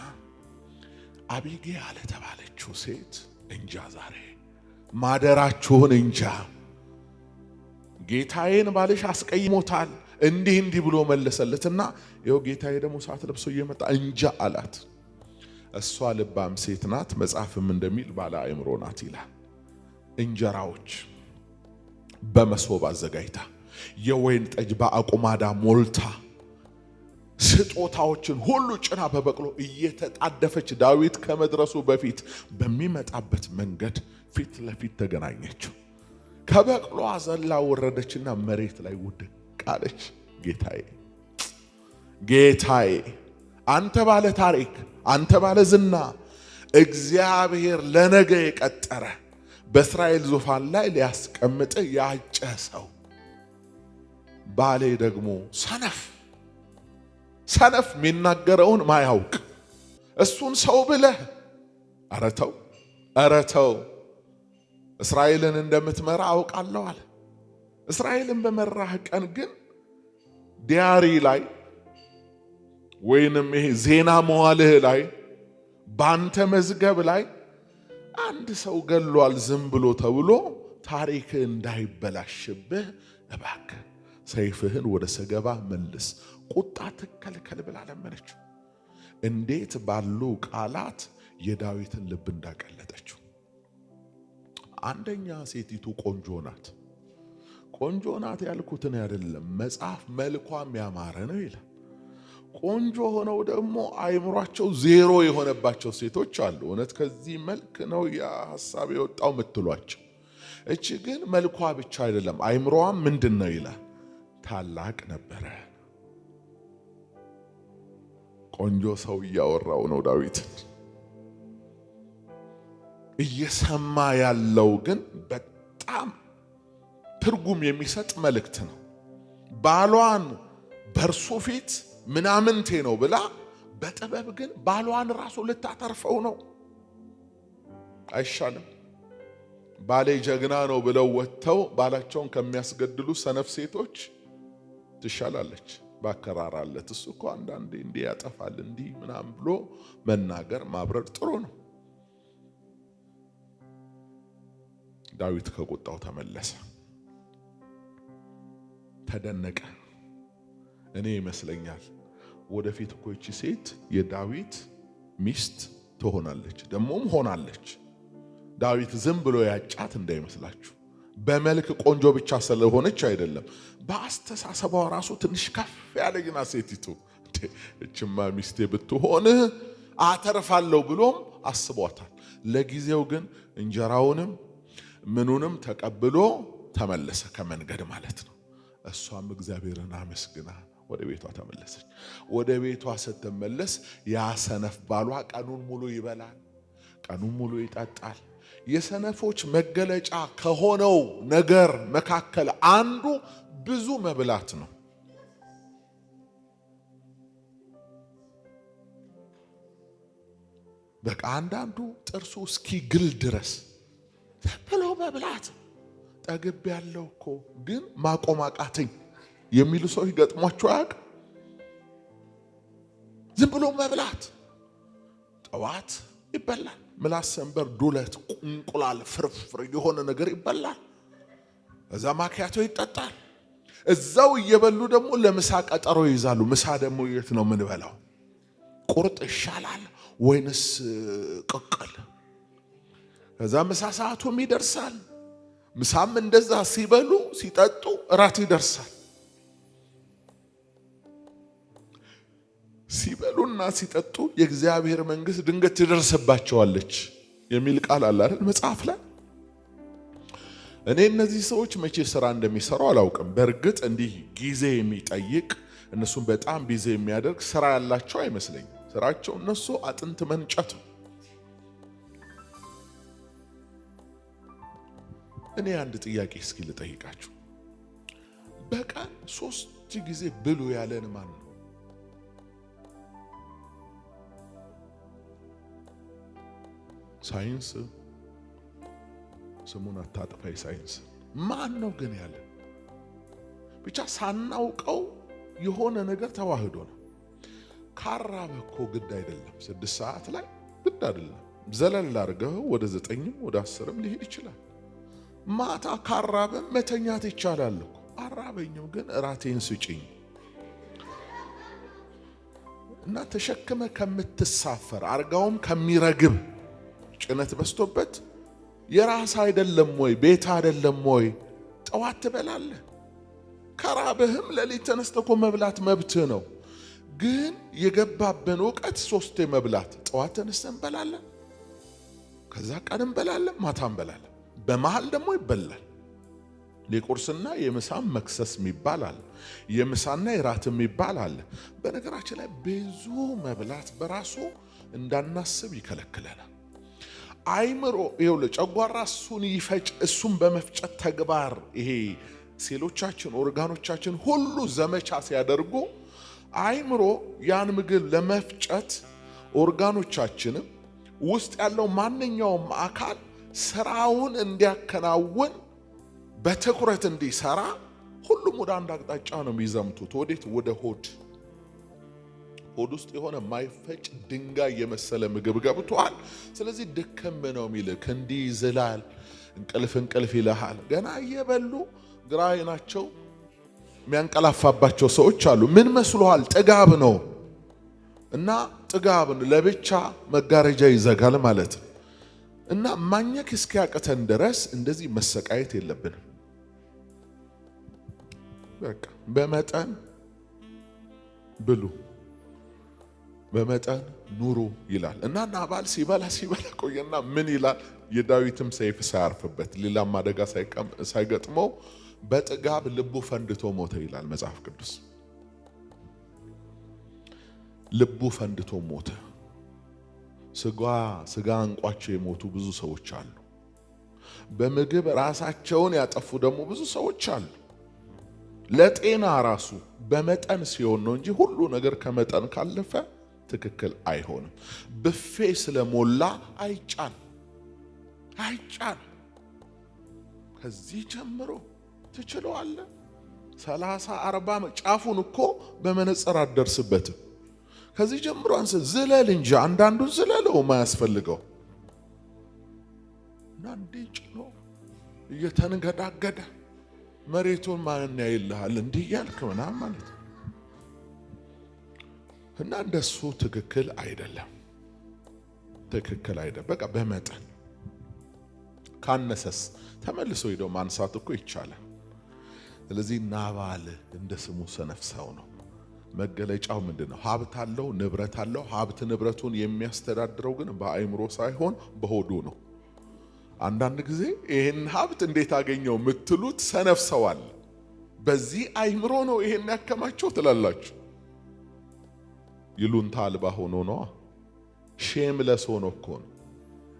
አቢግያ ለተባለችው ሴት እንጃ ዛሬ ማደራችሁን እንጃ፣ ጌታዬን ባልሽ አስቀይሞታል እንዲህ ብሎ መለሰለትና ይኸው ጌታዬ ደግሞ እሳት ለብሶ እየመጣ እንጃ አላት። እሷ ልባም ሴት ናት፣ መጽሐፍም እንደሚል ባለ አእምሮ ናት ይላል። እንጀራዎች በመሶብ አዘጋጅታ የወይን ጠጅ በአቁማዳ ሞልታ ስጦታዎችን ሁሉ ጭና በበቅሎ እየተጣደፈች ዳዊት ከመድረሱ በፊት በሚመጣበት መንገድ ፊት ለፊት ተገናኘችው። ከበቅሎ ዘላ ወረደችና መሬት ላይ ውድቅ አለች። ጌታዬ አንተ ባለ ታሪክ፣ አንተ ባለ ዝና፣ እግዚአብሔር ለነገ የቀጠረ በእስራኤል ዙፋን ላይ ሊያስቀምጥ ያጨ ሰው ባሌ ደግሞ ሰነፍ የሚናገረውን ማያውቅ እሱን ሰው ብለህ አረተው እስራኤልን እንደምትመራ አውቃለሁ አለ። እስራኤልን በመራህ ቀን ግን ዲያሪ ላይ ወይንም ይሄ ዜና መዋልህ ላይ ባንተ መዝገብ ላይ አንድ ሰው ገሏል ዝም ብሎ ተብሎ ታሪክ እንዳይበላሽብህ እባክህ ሰይፍህን ወደ ሰገባ መልስ፣ ቁጣ ትከልከል ብላ ለመነችው። እንዴት ባሉ ቃላት የዳዊትን ልብ እንዳቀለጠችው። አንደኛ ሴቲቱ ቆንጆ ናት ያልኩትን አይደለም፣ መጽሐፍ መልኳም ያማረ ነው ይላል። ቆንጆ ሆነው ደግሞ አይምሯቸው ዜሮ የሆነባቸው ሴቶች አሉ። እውነት ከዚህ መልክ ነው ያ ሐሳብ የወጣው ምትሏቸው። እቺ ግን መልኳ ብቻ አይደለም አይምሮዋም ምንድን ነው ይላል፣ ታላቅ ነበረ። ቆንጆ ሰው እያወራው ነው ዳዊትን። እየሰማ ያለው ግን በጣም ትርጉም የሚሰጥ መልእክት ነው። ባሏን በእርሱ ፊት ምናምንቴ ነው ብላ በጥበብ ግን ባሏን ራሱ ልታተርፈው ነው። አይሻልም? ባሌ ጀግና ነው ብለው ወጥተው ባላቸውን ከሚያስገድሉ ሰነፍ ሴቶች ትሻላለች። ባከራራለት እሱ እኮ አንዳንዴ እንዲህ ያጠፋል እንዲህ ምናምን ብሎ መናገር ማብረር ጥሩ ነው። ዳዊት ከቁጣው ተመለሰ፣ ተደነቀ። እኔ ይመስለኛል ወደፊት እኮ እቺ ሴት የዳዊት ሚስት ትሆናለች፣ ደሞም ሆናለች። ዳዊት ዝም ብሎ ያጫት እንዳይመስላችሁ። በመልክ ቆንጆ ብቻ ስለሆነች አይደለም፣ በአስተሳሰቧ ራሱ ትንሽ ከፍ ያለችና ሴቲቱ እችማ ሚስቴ ብትሆን አተርፋለሁ ብሎም አስቧታል። ለጊዜው ግን እንጀራውንም ምኑንም ተቀብሎ ተመለሰ ከመንገድ ማለት ነው። እሷም እግዚአብሔርን አመስግና ወደ ቤቷ ተመለሰች። ወደ ቤቷ ስትመለስ ያ ሰነፍ ባሏ ቀኑን ሙሉ ይበላል፣ ቀኑን ሙሉ ይጠጣል። የሰነፎች መገለጫ ከሆነው ነገር መካከል አንዱ ብዙ መብላት ነው። በቃ አንዳንዱ ጥርሱ እስኪግል ድረስ ብሎ መብላት። ጠግብ ያለው እኮ ግን ማቆም አቃተኝ የሚሉ ሰው ይገጥሟቸው አያውቅ? ዝም ብሎ መብላት። ጠዋት ይበላል፣ ምላስ ሰንበር፣ ዱለት፣ እንቁላል፣ ፍርፍር የሆነ ነገር ይበላል። እዛ ማኪያቶ ይጠጣል። እዛው እየበሉ ደግሞ ለምሳ ቀጠሮ ይይዛሉ። ምሳ ደግሞ የት ነው የምንበላው? ቁርጥ ይሻላል ወይንስ ቅቅል? ከዛ ምሳ ሰዓቱም ይደርሳል። ምሳም እንደዛ ሲበሉ ሲጠጡ እራት ይደርሳል። ሲበሉና ሲጠጡ የእግዚአብሔር መንግስት ድንገት ትደርስባቸዋለች የሚል ቃል አለ አይደል መጽሐፍ ላይ። እኔ እነዚህ ሰዎች መቼ ስራ እንደሚሰሩ አላውቅም። በእርግጥ እንዲህ ጊዜ የሚጠይቅ እነሱም በጣም ቢዚ የሚያደርግ ስራ ያላቸው አይመስለኝም። ስራቸው እነሱ አጥንት መንጨት። እኔ አንድ ጥያቄ እስኪ ልጠይቃችሁ። በቀን 3 ጊዜ ብሉ ያለን ማን ነው? ሳይንስ ስሙን አታጥፋይ። ሳይንስ ማን ነው ግን ያለ? ብቻ ሳናውቀው የሆነ ነገር ተዋህዶ ነው። ካራበ እኮ ግድ አይደለም 6 ሰዓት ላይ ግድ አይደለም። ዘለል አድርገው ወደ 9ም ወደ 10ም ሊሄድ ይችላል። ማታ ካራበ መተኛት ይቻላል እኮ። አራበኝም ግን እራቴን ስጪኝ እና ተሸክመ ከምትሳፈር አርጋውም ከሚረግብ ጭነት በስቶበት የራስ አይደለም ወይ ቤት አይደለም ወይ ጠዋት ትበላለህ። ከራበህም ለሊት ተነስተህ እኮ መብላት መብትህ ነው። ግን የገባብን ዕውቀት 3 መብላት፣ ጠዋት ተነስተን እንበላለን፣ ከዛ ቀን እንበላለን፣ ማታ እንበላለን፣ በመሃል ደግሞ ይበላል። የቁርስና የምሳም መክሰስ የሚባል አለ፣ የምሳና የራት የሚባል አለ። በነገራችን ላይ ብዙ መብላት በራሱ እንዳናስብ ይከለክለናል። አይምሮ ይኸውልህ ጨጓራ እሱን ይፈጭ። እሱን በመፍጨት ተግባር ይሄ ሴሎቻችን ኦርጋኖቻችን ሁሉ ዘመቻ ሲያደርጉ አይምሮ ያን ምግብ ለመፍጨት ኦርጋኖቻችንም ውስጥ ያለው ማንኛውም አካል ስራውን እንዲያከናውን በትኩረት እንዲሰራ ሁሉም ወደ አንድ አቅጣጫ ነው የሚዘምቱት። ወዴት? ወደ ሆድ። ሆድ ውስጥ የሆነ ማይፈጭ ድንጋይ የመሰለ ምግብ ገብቷል። ስለዚህ ድክም ነው የሚልክ፣ እንዲህ ይዝላል፣ እንቅልፍ ይልሃል። ገና እየበሉ ግራ አይናቸው የሚያንቀላፋባቸው ሰዎች አሉ። ምን መስሎሃል? ጥጋብ ነው እና ጥጋብን ለብቻ መጋረጃ ይዘጋል ማለት ነው። እና ማኘክ እስኪያቅተን ድረስ እንደዚህ መሰቃየት የለብንም። በቃ በመጠን ብሉ፣ በመጠን ኑሩ ይላል። እና ናባል ሲበላ ቆየና ምን ይላል? የዳዊትም ሰይፍ ሳያርፍበት ሌላም አደጋ ሳይገጥመው በጥጋብ ልቡ ፈንድቶ ሞተ ይላል መጽሐፍ ቅዱስ። ልቡ ፈንድቶ ሞተ። ስጋ አንቋቸው የሞቱ ብዙ ሰዎች አሉ። በምግብ ራሳቸውን ያጠፉ ደግሞ ብዙ ሰዎች አሉ። ለጤና ራሱ በመጠን ሲሆን ነው እንጂ ሁሉ ነገር ከመጠን ካለፈ ትክክል አይሆንም። ብፌ ስለሞላ አይጫን። ከዚህ ጀምሮ ትችለዋለህ። 30-40 ጫፉን እኮ በመነጽር አትደርስበትም። ከዚህ ጀምሮ አንተ ዝለል እንጂ አንዳንዱን ዝለለው ማያስፈልገው እና እንዲህ ጭኖ እየተንገዳገደ መሬቱን ማን ያይልሃል እንዲህ ያልክ ምናምን ማለት ነው። እና እንደሱ ትክክል አይደለም። በቃ በመጠን ካነሰስ ተመልሶ ሄዶ ማንሳት እኮ ይቻላል። ስለዚህ ናባል እንደ ስሙ ሰነፍ ሰው ነው። መገለጫው ምንድነው? ሀብት አለው፣ ንብረት አለው። ሀብት ንብረቱን የሚያስተዳድረው ግን በአይምሮ ሳይሆን በሆዱ ነው። አንዳንድ ጊዜ ይሄን ሀብት እንዴት አገኘው የምትሉት ሰነፍ ሰው አለ። በዚህ አይምሮ ነው ይሄን ያከማቸው ትላላችሁ። ይሉንታ አልባ ሆኖ ነው። ሼምለስ ሆኖ እኮ ነው።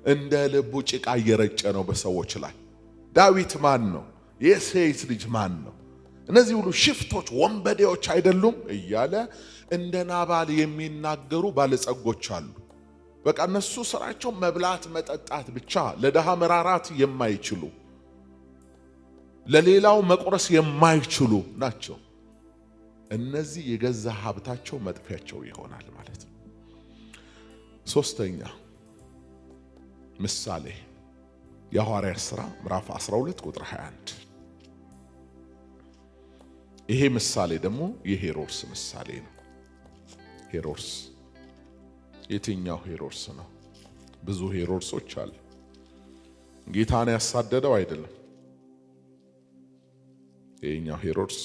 እንደ ልቡ ጭቃ እየረጨ ነው በሰዎች ላይ። ዳዊት ማን ነው? የሴት ልጅ ማን ነው? እነዚህ ሁሉ ሽፍቶች ወንበዴዎች አይደሉም እያለ እንደ ናባል የሚናገሩ ባለጸጎች አሉ። በቃ እነሱ ስራቸው መብላት መጠጣት ብቻ፣ ለደሃ መራራት የማይችሉ ለሌላው መቁረስ የማይችሉ ናቸው። እነዚህ የገዛ ሀብታቸው መጥፊያቸው ይሆናል ማለት ነው። ሶስተኛ ምሳሌ የሐዋርያት ሥራ ምዕራፍ 12 ቁጥር 21። ይሄ ምሳሌ ደግሞ የሄሮድስ ምሳሌ ነው። ሄሮድስ የትኛው ሄሮድስ ነው? ብዙ ሄሮድሶች አሉ። ጌታን ያሳደደው አይደለም የኛው ሄሮድስ፣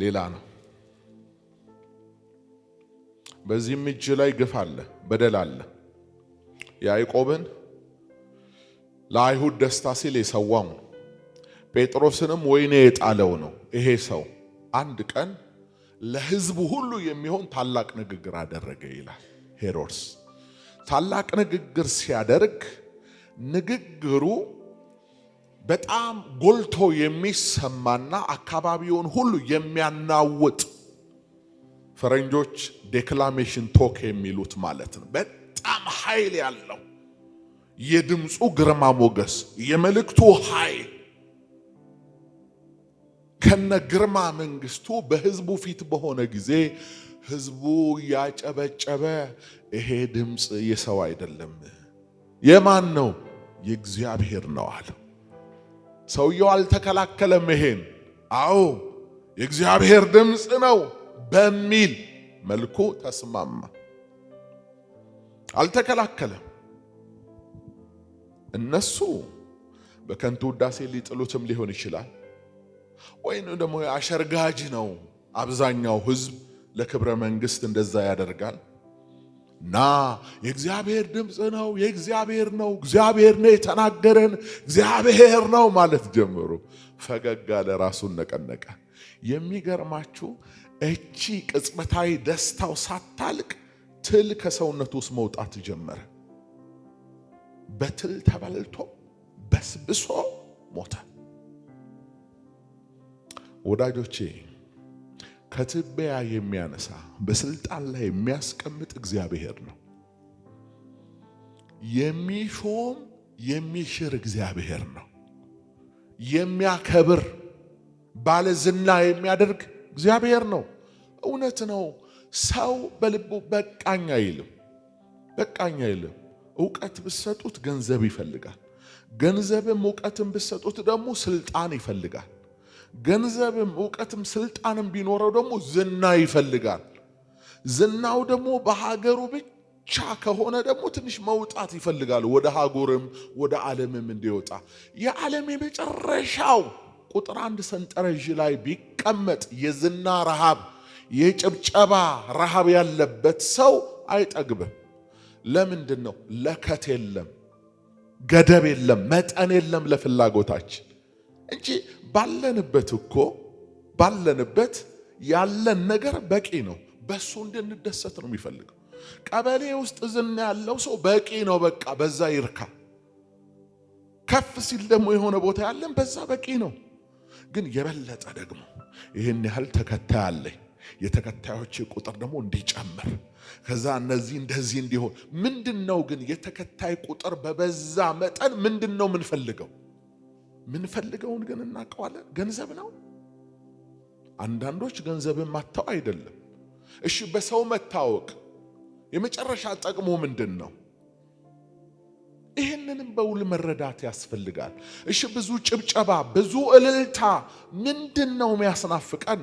ሌላ ነው። በዚህም እጅ ላይ ግፍ አለ፣ በደል አለ። ያዕቆብን ለአይሁድ ደስታ ሲል የሰዋው ነው። ጴጥሮስንም ወይኔ የጣለው ነው። ይሄ ሰው አንድ ቀን ለሕዝቡ ሁሉ የሚሆን ታላቅ ንግግር አደረገ ይላል ሄሮድስ። ታላቅ ንግግር ሲያደርግ ንግግሩ በጣም ጎልቶ የሚሰማና አካባቢውን ሁሉ የሚያናውጥ ፈረንጆች ዴክላሜሽን ቶክ የሚሉት ማለት ነው። በጣም ኃይል ያለው የድምፁ ግርማ ሞገስ፣ የመልእክቱ ኃይል ከነ ግርማ መንግስቱ በህዝቡ ፊት በሆነ ጊዜ ህዝቡ ያጨበጨበ ይሄ ድምፅ የሰው አይደለም የማን ነው? የእግዚአብሔር ነው አለ። ሰውየው አልተከላከለም። ይሄን አዎ የእግዚአብሔር ድምፅ ነው በሚል መልኩ ተስማማ። አልተከላከለም። እነሱ በከንቱ ውዳሴ ሊጥሉትም ሊሆን ይችላል፣ ወይም ደግሞ አሸርጋጅ ነው። አብዛኛው ህዝብ ለክብረ መንግስት እንደዛ ያደርጋል። ና የእግዚአብሔር ድምፅ ነው፣ የእግዚአብሔር ነው፣ እግዚአብሔር ነው የተናገረን፣ እግዚአብሔር ነው ማለት ጀምሮ ፈገግ አለ፣ ራሱን ነቀነቀ። የሚገርማችሁ እቺ ቅጽበታዊ ደስታው ሳታልቅ ትል ከሰውነቱ ውስጥ መውጣት ጀመረ። በትል ተበልቶ በስብሶ ሞተ። ወዳጆቼ ከትቢያ የሚያነሳ በስልጣን ላይ የሚያስቀምጥ እግዚአብሔር ነው። የሚሾም የሚሽር እግዚአብሔር ነው። የሚያከብር ባለዝና የሚያደርግ እግዚአብሔር ነው። እውነት ነው። ሰው በልቡ በቃኝ አይልም። በቃኝ አይልም። ዕውቀት ብትሰጡት ገንዘብ ይፈልጋል። ገንዘብም ዕውቀትም ብትሰጡት ደግሞ ስልጣን ይፈልጋል። ገንዘብም ዕውቀትም ስልጣንም ቢኖረው ደግሞ ዝና ይፈልጋል። ዝናው ደግሞ በሀገሩ ብቻ ከሆነ ደግሞ ትንሽ መውጣት ይፈልጋል፣ ወደ ሀገርም ወደ ዓለምም እንዲወጣ። የዓለም የመጨረሻው ቁጥር 1 ሰንጠረዥ ላይ ቢቀመጥ የዝና ረሃብ፣ የጭብጨባ ረሃብ ያለበት ሰው አይጠግብም። ለምንድን ነው? ለከት የለም፣ ገደብ የለም፣ መጠን የለም ለፍላጎታችን እንጂ ባለንበት እኮ ባለንበት ያለን ነገር በቂ ነው። በሱ እንድንደሰት ነው የሚፈልገው። ቀበሌ ውስጥ ዝና ያለው ሰው በቂ ነው፣ በቃ በዛ ይርካ። ከፍ ሲል ደግሞ የሆነ ቦታ ያለን በዛ በቂ ነው። ግን የበለጠ ደግሞ ይህን ያህል ተከታይ አለኝ፣ የተከታዮች ቁጥር ደግሞ እንዲጨምር፣ ከዛ እነዚህ እንደዚህ እንዲሆን። ምንድነው ግን የተከታይ ቁጥር በበዛ መጠን ምንድነው ምንፈልገው? ምንፈልገውን ግን እናውቀዋለን። ገንዘብ ነው። አንዳንዶች ገንዘብን ማታው አይደለም። እሺ በሰው መታወቅ የመጨረሻ ጠቅሞ ምንድነው? ይህንንም በውል መረዳት ያስፈልጋል። እሺ ብዙ ጭብጨባ፣ ብዙ እልልታ ምንድነው የሚያስናፍቀን?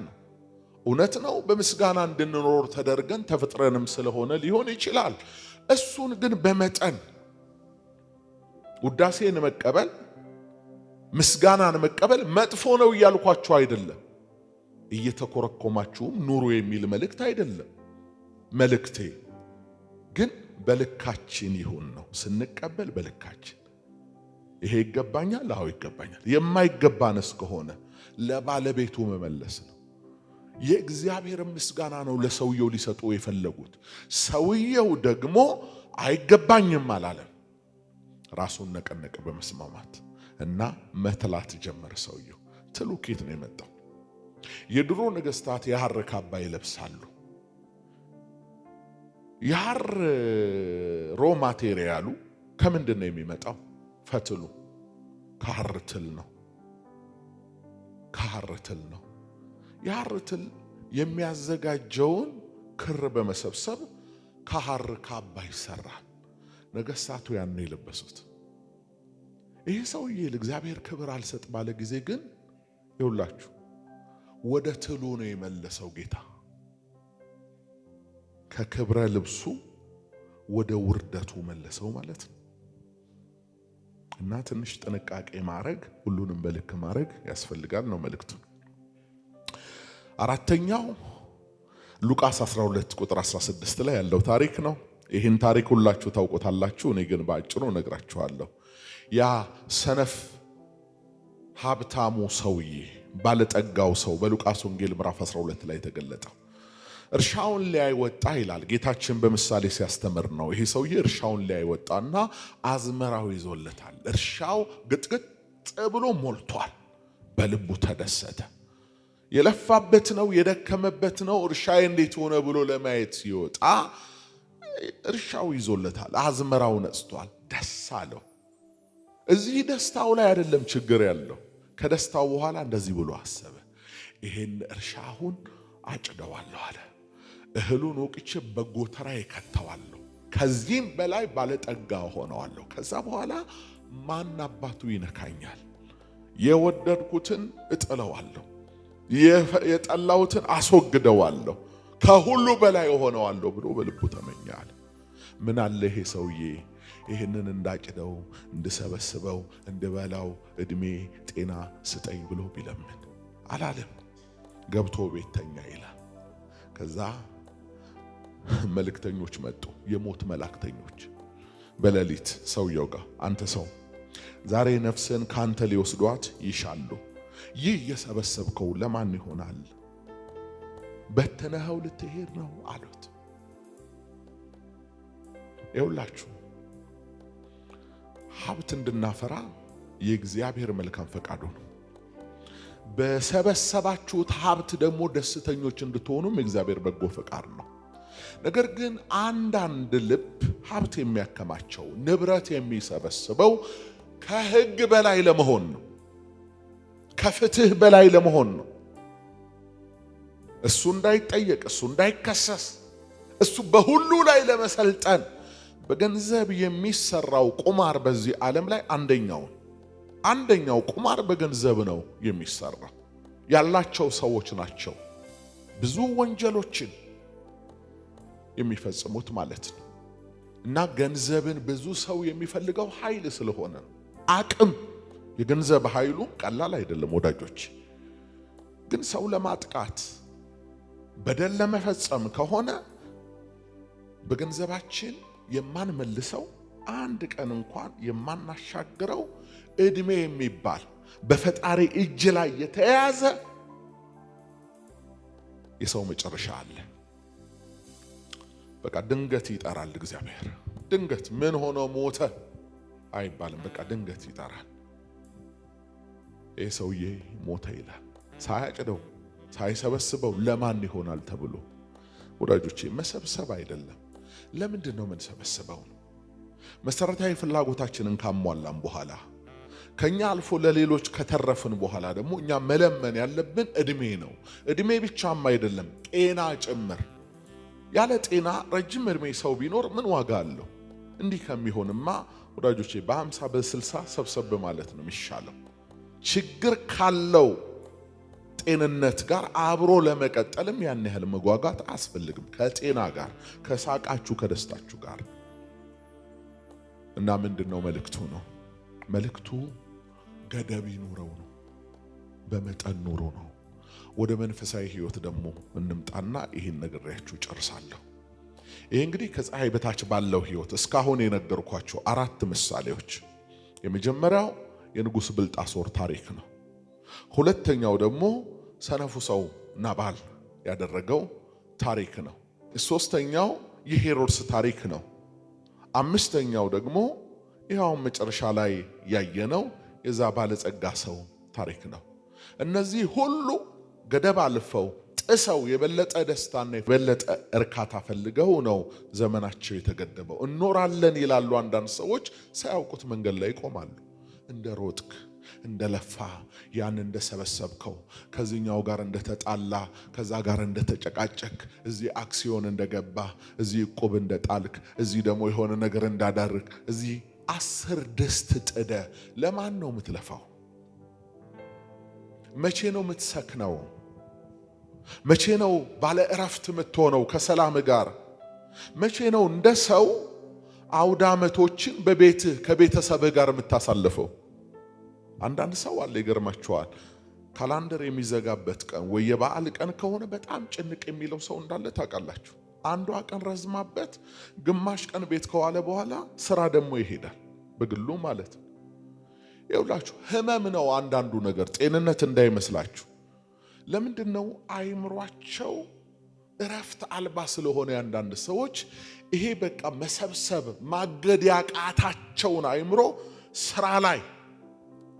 እውነት ነው በምስጋና እንድንኖር ተደርገን ተፈጥረንም ስለሆነ ሊሆን ይችላል። እሱን ግን በመጠን ውዳሴን መቀበል፣ ምስጋናን መቀበል መጥፎ ነው እያልኳችሁ አይደለም። እየተኮረኮማችሁም ኑሩ የሚል መልእክት አይደለም። መልእክቴ ግን በልካችን ይሁን ነው። ስንቀበል በልካችን። ይሄ ይገባኛል፣ አዎ ይገባኛል። የማይገባንስ ከሆነ ለባለቤቱ መመለስ ነው። የእግዚአብሔር ምስጋና ነው ለሰውየው ሊሰጡ የፈለጉት። ሰውየው ደግሞ አይገባኝም አላለም። ራሱን ነቀነቀ በመስማማት እና መትላት ጀመረ። ሰውየው ትሉ ኬት ነው የመጣው? የድሮ ነገስታት የሐር ካባ ይለብሳሉ። የሐር ሮ ማቴሪያሉ ከምንድን ነው የሚመጣው? ፈትሉ ከሐር ትል ነው። ከሐር ትል ነው። የሐር ትል የሚያዘጋጀውን ክር በመሰብሰብ ከሐር ካባ ይሰራል። ነገስታቱ ያን የለበሱት። ይሄ ሰውዬ ለእግዚአብሔር ክብር አልሰጥ ባለ ጊዜ ግን ይውላችሁ ወደ ትሉ ነው የመለሰው ጌታ። ከክብረ ልብሱ ወደ ውርደቱ መለሰው ማለት ነው። እና ትንሽ ጥንቃቄ ማድረግ፣ ሁሉንም በልክ ማድረግ ያስፈልጋል ነው መልእክቱ። አራተኛው ሉቃስ 12 ቁጥር 16 ላይ ያለው ታሪክ ነው። ይህን ታሪክ ሁላችሁ ታውቁታላችሁ። እኔ ግን በአጭሩ እነግራችኋለሁ። ያ ሰነፍ ሀብታሙ ሰውዬ፣ ባለጠጋው ሰው በሉቃስ ወንጌል ምዕራፍ 12 ላይ ተገለጠው። እርሻውን ሊያይ ወጣ ይላል ጌታችን በምሳሌ ሲያስተምር ነው። ይሄ ሰውዬ እርሻውን ሊያይ ወጣና አዝመራው ይዞለታል። እርሻው ግጥግጥ ብሎ ሞልቷል። በልቡ ተደሰተ። የለፋበት ነው፣ የደከመበት ነው። እርሻዬ እንዴት ሆነ ብሎ ለማየት ሲወጣ እርሻው ይዞለታል፣ አዝመራው ነጽቷል። ደስ አለው። እዚህ ደስታው ላይ አይደለም ችግር ያለው። ከደስታው በኋላ እንደዚህ ብሎ አሰበ፣ ይሄን እርሻ አሁን አጭደዋለሁ አለ። እህሉን ወቅቼ በጎተራ ይከተዋለሁ፣ ከዚህም በላይ ባለጠጋ ሆነዋለሁ። ከዛ በኋላ ማን አባቱ ይነካኛል? የወደድኩትን እጥለዋለሁ፣ የጠላሁትን አስወግደዋለሁ፣ ከሁሉ በላይ ሆነዋለሁ ብሎ በልቡ ተመኛል። ምን አለ ይሄ ሰውዬ ይህንን እንዳጭደው፣ እንድሰበስበው፣ እንድበላው እድሜ ጤና ስጠኝ ብሎ ቢለምን አላለም። ገብቶ ቤት ተኛ ይላል። ከዛ መልእክተኞች መጡ፣ የሞት መላእክተኞች በሌሊት ሰውየው ጋር፣ አንተ ሰው ዛሬ ነፍስን ካንተ ሊወስዷት ይሻሉ። ይህ የሰበሰብከው ለማን ይሆናል? በተነኸው ልትሄድ ነው አሉት። ይኸውላችሁ ሀብት እንድናፈራ የእግዚአብሔር መልካም ፈቃዱ ነው። በሰበሰባችሁት ሀብት ደግሞ ደስተኞች እንድትሆኑም የእግዚአብሔር በጎ ፈቃድ ነው። ነገር ግን አንዳንድ ልብ ሀብት የሚያከማቸው ንብረት የሚሰበስበው ከሕግ በላይ ለመሆን ነው፣ ከፍትህ በላይ ለመሆን ነው። እሱ እንዳይጠየቅ፣ እሱ እንዳይከሰስ፣ እሱ በሁሉ ላይ ለመሰልጠን በገንዘብ የሚሰራው ቁማር በዚህ ዓለም ላይ አንደኛው ቁማር በገንዘብ ነው የሚሰራው። ያላቸው ሰዎች ናቸው ብዙ ወንጀሎችን የሚፈጽሙት ማለት ነው። እና ገንዘብን ብዙ ሰው የሚፈልገው ኃይል ስለሆነ አቅም፣ የገንዘብ ኃይሉ ቀላል አይደለም ወዳጆች። ግን ሰው ለማጥቃት በደል ለመፈጸም ከሆነ በገንዘባችን የማንመልሰው አንድ ቀን እንኳን የማናሻግረው እድሜ የሚባል በፈጣሪ እጅ ላይ የተያዘ የሰው መጨረሻ አለ። በቃ ድንገት ይጠራል እግዚአብሔር። ድንገት ምን ሆኖ ሞተ አይባልም። በቃ ድንገት ይጠራል። ይሄ ሰውዬ ሞተ ይላል። ሳያጭደው ሳይሰበስበው ለማን ይሆናል ተብሎ። ወዳጆቼ መሰብሰብ አይደለም። ለምንድን ነው የምንሰበስበው? መሰረታዊ ፍላጎታችንን ካሟላን በኋላ ከኛ አልፎ ለሌሎች ከተረፍን በኋላ ደግሞ እኛ መለመን ያለብን እድሜ ነው። እድሜ ብቻም አይደለም ጤና ጭምር። ያለ ጤና ረጅም እድሜ ሰው ቢኖር ምን ዋጋ አለው? እንዲህ ከሚሆንማ ወዳጆቼ በ50 በ60 ሰብሰብ ማለት ነው የሚሻለው። ችግር ካለው ጤንነት ጋር አብሮ ለመቀጠልም ያን ያህል መጓጓት አያስፈልግም። ከጤና ጋር ከሳቃችሁ ከደስታችሁ ጋር እና ምንድነው መልእክቱ ነው? መልእክቱ ገደብ ይኑረው ነው፣ በመጠን ኑሮ ነው። ወደ መንፈሳዊ ህይወት ደግሞ እንምጣና ይሄን ነግሬያችሁ ጨርሳለሁ። ይሄ እንግዲህ ከፀሐይ በታች ባለው ህይወት እስካሁን የነገርኳችሁ 4 ምሳሌዎች፣ የመጀመሪያው የንጉሥ ብልጣሶር ታሪክ ነው። ሁለተኛው ደግሞ ሰነፉ ሰው ናባል ያደረገው ታሪክ ነው። ሶስተኛው የሄሮድስ ታሪክ ነው። አምስተኛው ደግሞ ይሄው መጨረሻ ላይ ያየነው የዛ ባለጸጋ ሰው ታሪክ ነው። እነዚህ ሁሉ ገደብ አልፈው ጥሰው የበለጠ ደስታና የበለጠ እርካታ ፈልገው ነው ዘመናቸው የተገደበው። እኖራለን ይላሉ አንዳንድ ሰዎች፣ ሳያውቁት መንገድ ላይ ይቆማሉ። እንደ ሮጥክ እንደለፋ ያን እንደሰበሰብከው ከዚህኛው ጋር እንደተጣላ ከዛ ጋር እንደተጨቃጨክ እዚህ አክሲዮን እንደገባ እዚህ ዕቁብ እንደጣልክ እዚህ ደግሞ የሆነ ነገር እንዳዳርክ እዚህ 10 ድስት ጥደ ለማን ነው የምትለፋው? መቼ ነው የምትሰክነው? መቼ ነው ባለ እረፍት የምትሆነው ከሰላም ጋር? መቼ ነው እንደ ሰው አውደ ዓመቶችን በቤትህ ከቤተሰብህ ጋር የምታሳልፈው? አንዳንድ ሰው አለ ይገርማቸዋል፣ ካላንደር የሚዘጋበት ቀን ወይ የበዓል ቀን ከሆነ በጣም ጭንቅ የሚለው ሰው እንዳለ ታውቃላችሁ። አንዷ ቀን ረዝማበት ግማሽ ቀን ቤት ከዋለ በኋላ ስራ ደግሞ ይሄዳል፣ በግሉ ማለት ነው። ይኸውላችሁ ህመም ነው አንዳንዱ ነገር፣ ጤንነት እንዳይመስላችሁ። ለምንድነው አይምሯቸው እረፍት አልባ ስለሆነ አንዳንድ ሰዎች ይሄ በቃ መሰብሰብ ማገድ ያቃታቸውን አይምሮ ስራ ላይ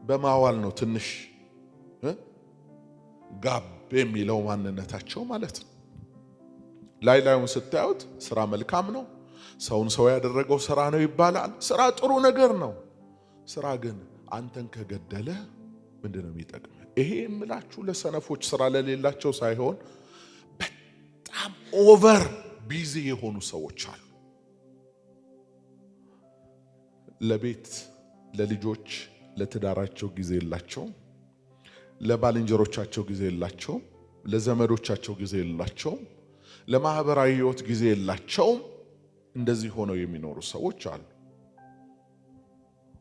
በማዋል ነው ትንሽ ጋብ የሚለው ማንነታቸው ማለት ነው። ላዩን ስታዩት ስራ መልካም ነው፣ ሰውን ሰው ያደረገው ስራ ነው ይባላል። ስራ ጥሩ ነገር ነው። ስራ ግን አንተን ከገደለ ምንድነው የሚጠቅም? ይሄ የምላችሁ ለሰነፎች ስራ ለሌላቸው ሳይሆን በጣም ኦቨር ቢዚ የሆኑ ሰዎች አሉ። ለቤት ለልጆች ለትዳራቸው ጊዜ የላቸው፣ ለባልንጀሮቻቸው ጊዜ የላቸው፣ ለዘመዶቻቸው ጊዜ የላቸው፣ ለማህበራዊ ህይወት ጊዜ የላቸው። እንደዚህ ሆነው የሚኖሩ ሰዎች አሉ።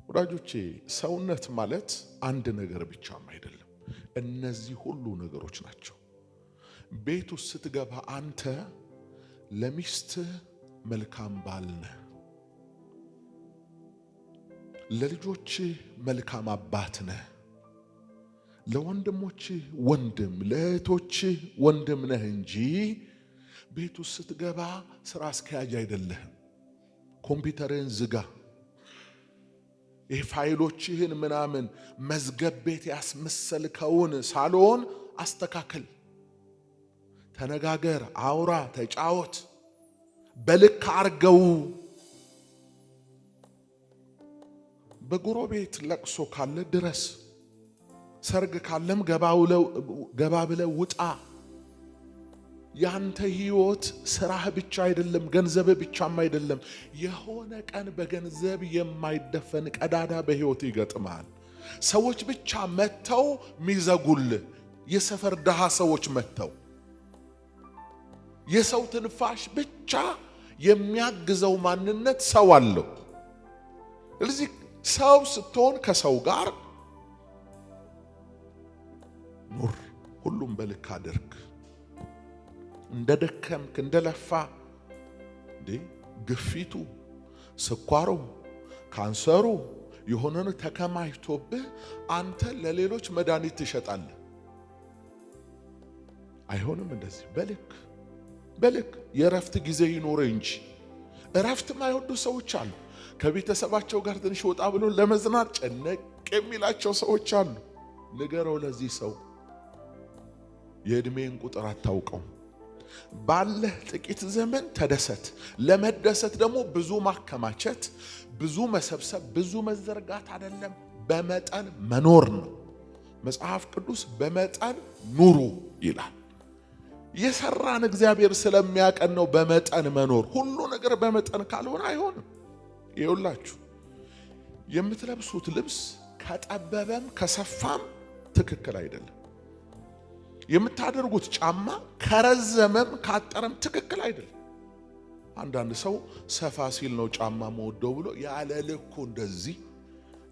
ወዳጆቼ ሰውነት ማለት አንድ ነገር ብቻም አይደለም፣ እነዚህ ሁሉ ነገሮች ናቸው። ቤት ውስጥ ስትገባ አንተ ለሚስትህ መልካም ባል ነህ፣ ለልጆችህ መልካም አባት ነህ፣ ለወንድሞችህ ወንድም ለእህቶችህ ወንድም ነህ እንጂ ቤት ውስጥ ስትገባ ስራ አስኪያጅ አይደለህም። ኮምፒውተርህን ዝጋ፣ ፋይሎችህን ምናምን መዝገብ ቤት ያስመሰልከውን ሳሎን አስተካክል፣ ተነጋገር፣ አውራ፣ ተጫወት፣ በልክ አርገው። በጎረቤት ለቅሶ ካለ ድረስ፣ ሰርግ ካለም ገባ ብለው ውጣ። ያንተ ህይወት ስራህ ብቻ አይደለም፣ ገንዘብ ብቻም አይደለም። የሆነ ቀን በገንዘብ የማይደፈን ቀዳዳ በህይወት ይገጥማል። ሰዎች ብቻ መተው ሚዘጉል፣ የሰፈር ደሃ ሰዎች መተው የሰው ትንፋሽ ብቻ የሚያግዘው ማንነት ሰው አለው። ስለዚህ ሰው ስትሆን ከሰው ጋር ኑር፣ ሁሉም በልክ አድርግ። እንደደከምክ እንደለፋ ግፊቱ፣ ስኳሩ፣ ካንሰሩ የሆነን ተከማችቶብህ አንተ ለሌሎች መድኃኒት ትሸጣለህ። አይሆንም እንደዚህ። በልክ የእረፍት ጊዜ ይኖር እንጂ። እረፍት ማይወዱ ሰዎች አሉ። ከቤተሰባቸው ጋር ትንሽ ወጣ ብሎ ለመዝናት ጨነቅ የሚላቸው ሰዎች አሉ። ንገረው ለዚህ ሰው የእድሜን ቁጥር አታውቀው። ባለህ ጥቂት ዘመን ተደሰት። ለመደሰት ደግሞ ብዙ ማከማቸት፣ ብዙ መሰብሰብ፣ ብዙ መዘርጋት አይደለም፣ በመጠን መኖር ነው። መጽሐፍ ቅዱስ በመጠን ኑሩ ይላል። የሰራን እግዚአብሔር ስለሚያቀን ነው በመጠን መኖር። ሁሉ ነገር በመጠን ካልሆነ አይሆንም። ይኸውላችሁ የምትለብሱት ልብስ ከጠበበም ከሰፋም ትክክል አይደለም። የምታደርጉት ጫማ ከረዘመም ካጠረም ትክክል አይደለም። አንዳንድ ሰው ሰፋ ሲል ነው ጫማ መወደው ብሎ ያለ ልኩ እንደዚህ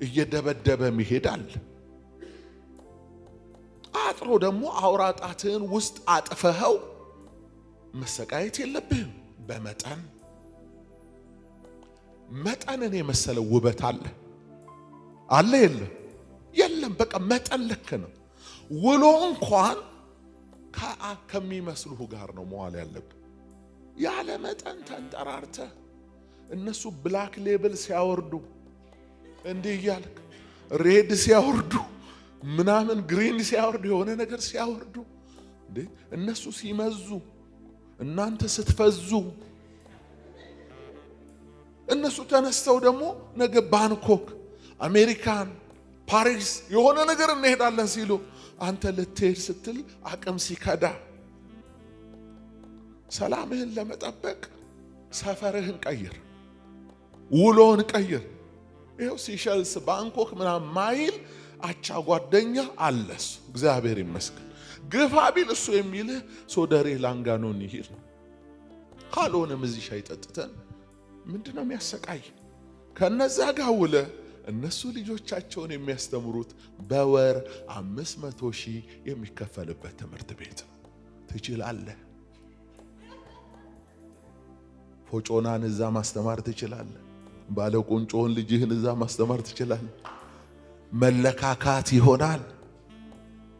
እየደበደበ ይሄዳል። አጥሮ ደግሞ አውራጣትን ውስጥ አጥፈኸው መሰቃየት የለብህም። በመጠን መጠንን የመሰለ ውበት አለ የለም። በቃ መጠን ልክ ነው። ውሎ እንኳን ከሚመስሉህ ጋር ነው መዋል ያለብህ። ያለ መጠን ተንጠራርተህ እነሱ ብላክ ሌብል ሲያወርዱ እንዲህ እያልክ ሬድ ሲያወርዱ ምናምን ግሪን ሲያወርዱ የሆነ ነገር ሲያወርዱ እነሱ ሲመዙ እናንተ ስትፈዙ፣ እነሱ ተነስተው ደግሞ ነገ ባንኮክ፣ አሜሪካን፣ ፓሪስ የሆነ ነገር እንሄዳለን ሲሉ አንተ ልትሄድ ስትል አቅም ሲከዳ፣ ሰላምህን ለመጠበቅ ሰፈርህን ቀይር፣ ውሎን ቀይር። ይኸው ሲሸልስ ባንኮክ ምናምን ማይል አቻ ጓደኛ አለስ እግዚአብሔር ይመስገን። ግፋ ቢል እሱ የሚልህ ሶደሬ ላንጋኖን ይሄድ ነው። ካልሆነም እዚህ ሻይ ጠጥተን ምንድነው የሚያሰቃይ? ከነዛ ጋር ውለ እነሱ ልጆቻቸውን የሚያስተምሩት በወር 500,000 የሚከፈልበት ትምህርት ቤት ነው። ትችላለህ? ፎጮናን እዛ ማስተማር ትችላለህ? ባለ ቁንጮን ልጅህን እዛ ማስተማር ትችላለህ? መለካካት ይሆናል።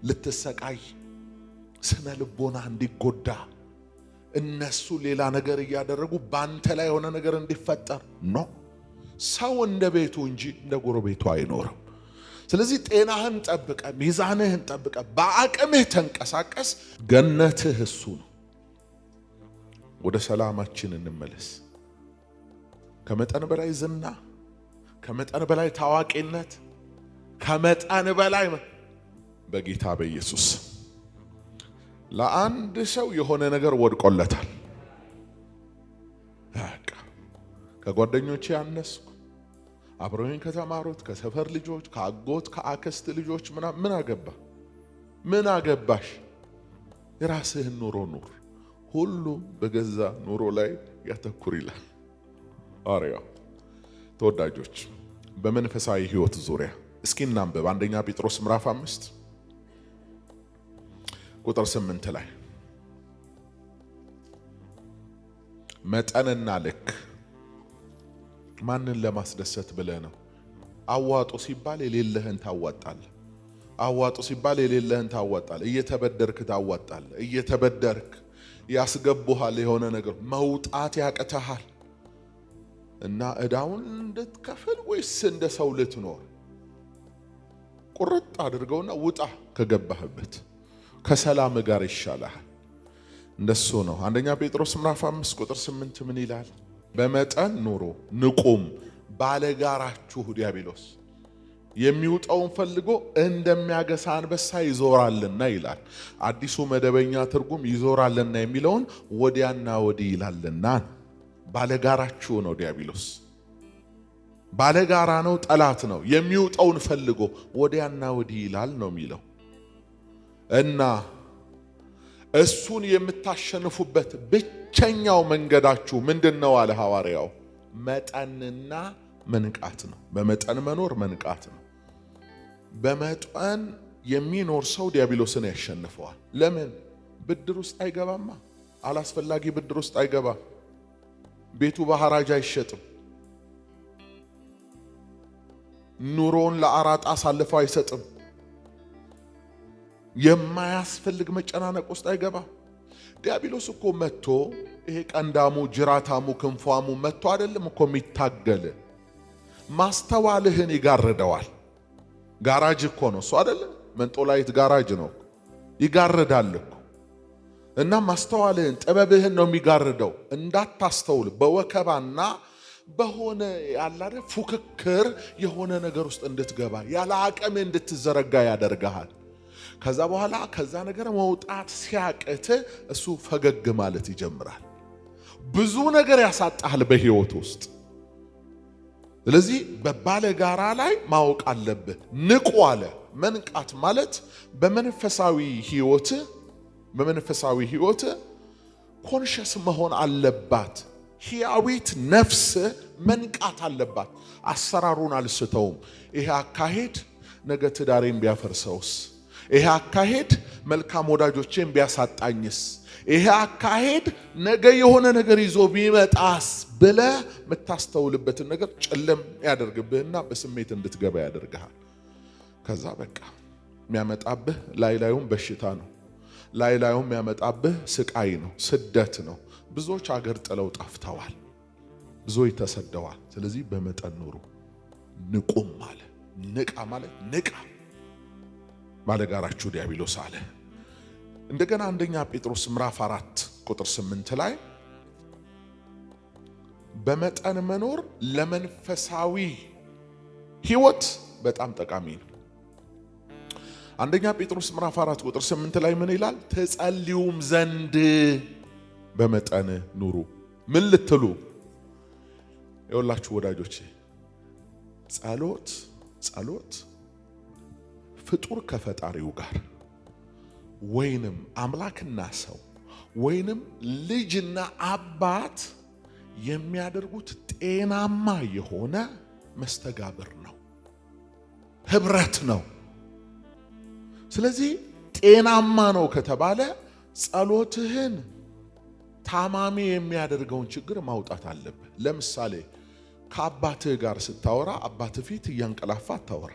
ልትሰቃይ፣ ስነ ልቦና እንዲጎዳ፣ እነሱ ሌላ ነገር እያደረጉ ባንተ ላይ የሆነ ነገር እንዲፈጠር ነው። ሰው እንደ ቤቱ እንጂ እንደ ጎረቤቱ አይኖርም። ስለዚህ ጤናህን ጠብቀ፣ ሚዛንህን ጠብቀ፣ በአቅምህ ተንቀሳቀስ። ገነትህ እሱ ነው። ወደ ሰላማችን እንመለስ። ከመጠን በላይ ዝና፣ ከመጠን በላይ ታዋቂነት፣ ከመጠን በላይ በጌታ በኢየሱስ ለአንድ ሰው የሆነ ነገር ወድቆለታል። ከጓደኞቼ ያነስኩ፣ አብረውኝ ከተማሩት ከሰፈር ልጆች፣ ከአጎት ከአክስት ልጆች ምን አገባ? ምን አገባሽ? የራስህን ኑሮ ኑር። ሁሉ በገዛ ኑሮ ላይ ያተኩር ይላል ሐዋርያው። ተወዳጆች በመንፈሳዊ ሕይወት ዙሪያ እስኪ እናንብብ። አንደኛ ጴጥሮስ ምዕራፍ 5 ቁጥር 8 ላይ መጠንና ልክ። ማንን ለማስደሰት ብለህ ነው? አዋጡ ሲባል የሌለህን ታዋጣለህ። አዋጡ ሲባል የሌለህን ታዋጣለህ። እየተበደርክ ታዋጣለህ። እየተበደርክ ያስገቡሃል የሆነ ነገር መውጣት ያቅተሃል እና ዕዳውን እንድትከፍል ወይስ እንደ ሰው ልትኖር? ቁርጥ አድርገውና ውጣ ከገባህበት፣ ከሰላም ጋር ይሻልሃል። እንደሱ ነው። አንደኛ ጴጥሮስ ምዕራፍ 5 ቁጥር 8 ምን ይላል? በመጠን ኑሩ ንቁም፣ ባለጋራችሁ ዲያብሎስ የሚውጣውን ፈልጎ እንደሚያገሳ አንበሳ ይዞራልና ይላል። አዲሱ መደበኛ ትርጉም ይዞራልና የሚለውን ወዲያና ወዲህ ይላልና። ባለጋራችሁ ነው ዲያብሎስ። ባለጋራ ነው፣ ጠላት ነው። የሚውጣውን ፈልጎ ወዲያና ወዲህ ይላል ነው የሚለው እና እሱን የምታሸንፉበት ብቸኛው መንገዳችሁ ምንድነው አለ ሐዋርያው? መጠንና መንቃት ነው። በመጠን መኖር መንቃት ነው። በመጠን የሚኖር ሰው ዲያብሎስን ያሸንፈዋል። ለምን? ብድር ውስጥ አይገባማ። አላስፈላጊ ብድር ውስጥ አይገባም። ቤቱ በሐራጅ አይሸጥም። ኑሮውን ለአራጣ አሳልፎ አይሰጥም። የማያስፈልግ መጨናነቅ ውስጥ አይገባም። ዲያብሎስ እኮ መጥቶ ይሄ ቀንዳሙ ጅራታሙ ክንፏሙ መጥቶ አይደለም እኮ የሚታገል፣ ማስተዋልህን ይጋርደዋል። ጋራጅ እኮ ነው እሱ አይደለም? መንጦላይት ጋራጅ ነው፣ ይጋርዳል እኮ እና ማስተዋልህን ጥበብህን ነው የሚጋርደው። እንዳታስተውል በወከባና በሆነ ያላረ ፉክክር የሆነ ነገር ውስጥ እንድትገባ ያለ አቅም እንድትዘረጋ ያደርግሃል። ከዛ በኋላ ከዛ ነገር መውጣት ሲያቅት እሱ ፈገግ ማለት ይጀምራል። ብዙ ነገር ያሳጣሃል በህይወት ውስጥ። ስለዚህ በባለጋራ ላይ ማወቅ አለብህ። ንቁ አለ። መንቃት ማለት በመንፈሳዊ ህይወት ኮንሸስ መሆን አለባት። ሕያዊት ነፍስ መንቃት አለባት። አሰራሩን አልስተውም። ይሄ አካሄድ ነገ ትዳሬን ቢያፈርሰውስ? ይሄ አካሄድ መልካም ወዳጆቼን ቢያሳጣኝስ? ይሄ አካሄድ ነገ የሆነ ነገር ይዞ ቢመጣስ ብለ የምታስተውልበትን ነገር ጨለም ያደርግብህና በስሜት እንድትገባ ያደርግሃል። ከዛ በቃ የሚያመጣብህ ላዩም በሽታ ነው። ላዩም የሚያመጣብህ ስቃይ ነው፣ ስደት ነው። ብዙዎች አገር ጥለው ጠፍተዋል። ብዙዎች ተሰደዋል። ስለዚህ በመጠን ኑሩ። ንቁም አለ። ንቃ ማለት ንቃ ባለጋራችሁ ዲያብሎስ አለ። እንደገና አንደኛ ጴጥሮስ ምዕራፍ 4 ቁጥር 8 ላይ በመጠን መኖር ለመንፈሳዊ ሕይወት በጣም ጠቃሚ ነው። አንደኛ ጴጥሮስ ምዕራፍ 4 ቁጥር 8 ላይ ምን ይላል? ተጸልዩም ዘንድ በመጠን ኑሩ። ምን ልትሉ? ይኸውላችሁ ወዳጆቼ፣ ጸሎት ፍጡር ከፈጣሪው ጋር ወይንም አምላክና ሰው ወይንም ልጅና አባት የሚያደርጉት ጤናማ የሆነ መስተጋብር ነው፣ ህብረት ነው። ስለዚህ ጤናማ ነው ከተባለ ጸሎትህን ታማሚ የሚያደርገውን ችግር ማውጣት አለብህ። ለምሳሌ ከአባትህ ጋር ስታወራ አባትህ ፊት እያንቀላፋ አታወራ።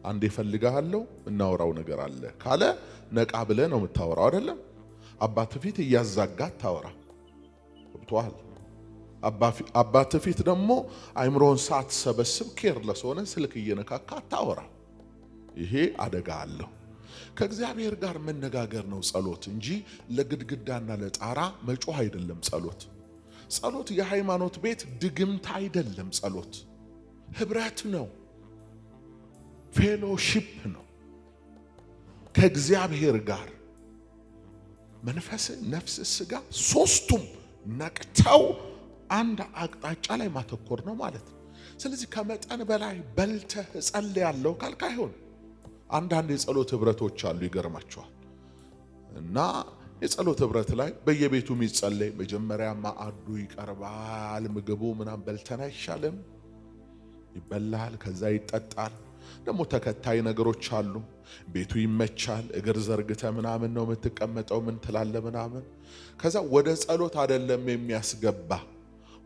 አንዴ ፈልጋለሁ እናወራው ነገር አለ ካለ ነቃ ብለህ ነው የምታወራው አይደለም። አባትህ ፊት እያዛጋ አታወራ። ወጥቷል። አባትህ ፊት ደግሞ አይምሮን ሳትሰበስብ ኬርለስ ሆነ ስልክ እየነካካ አታወራ። ይሄ አደጋ አለው። ከእግዚአብሔር ጋር መነጋገር ነው ጸሎት እንጂ ለግድግዳና ለጣራ መጮህ አይደለም ጸሎት። ጸሎት የሃይማኖት ቤት ድግምት አይደለም። ጸሎት ህብረት ነው፣ ፌሎሺፕ ነው ከእግዚአብሔር ጋር። መንፈስ፣ ነፍስ፣ ስጋ ሶስቱም ነቅተው አንድ አቅጣጫ ላይ ማተኮር ነው ማለት ነው። ስለዚህ ከመጠን በላይ በልተህ እጸልያለሁ ካልክ አይሆን። አንዳንድ የጸሎት ህብረቶች አሉ፣ ይገርማቸዋል። እና የጸሎት ህብረት ላይ በየቤቱ የሚጸለይ መጀመሪያ ማዕዱ ይቀርባል፣ ምግቡ ምናምን በልተን አይሻልም? ይበላል፣ ከዛ ይጠጣል። ደግሞ ተከታይ ነገሮች አሉ። ቤቱ ይመቻል፣ እግር ዘርግተ ምናምን ነው የምትቀመጠው፣ ምን ትላለ ምናምን። ከዛ ወደ ጸሎት አይደለም የሚያስገባ፣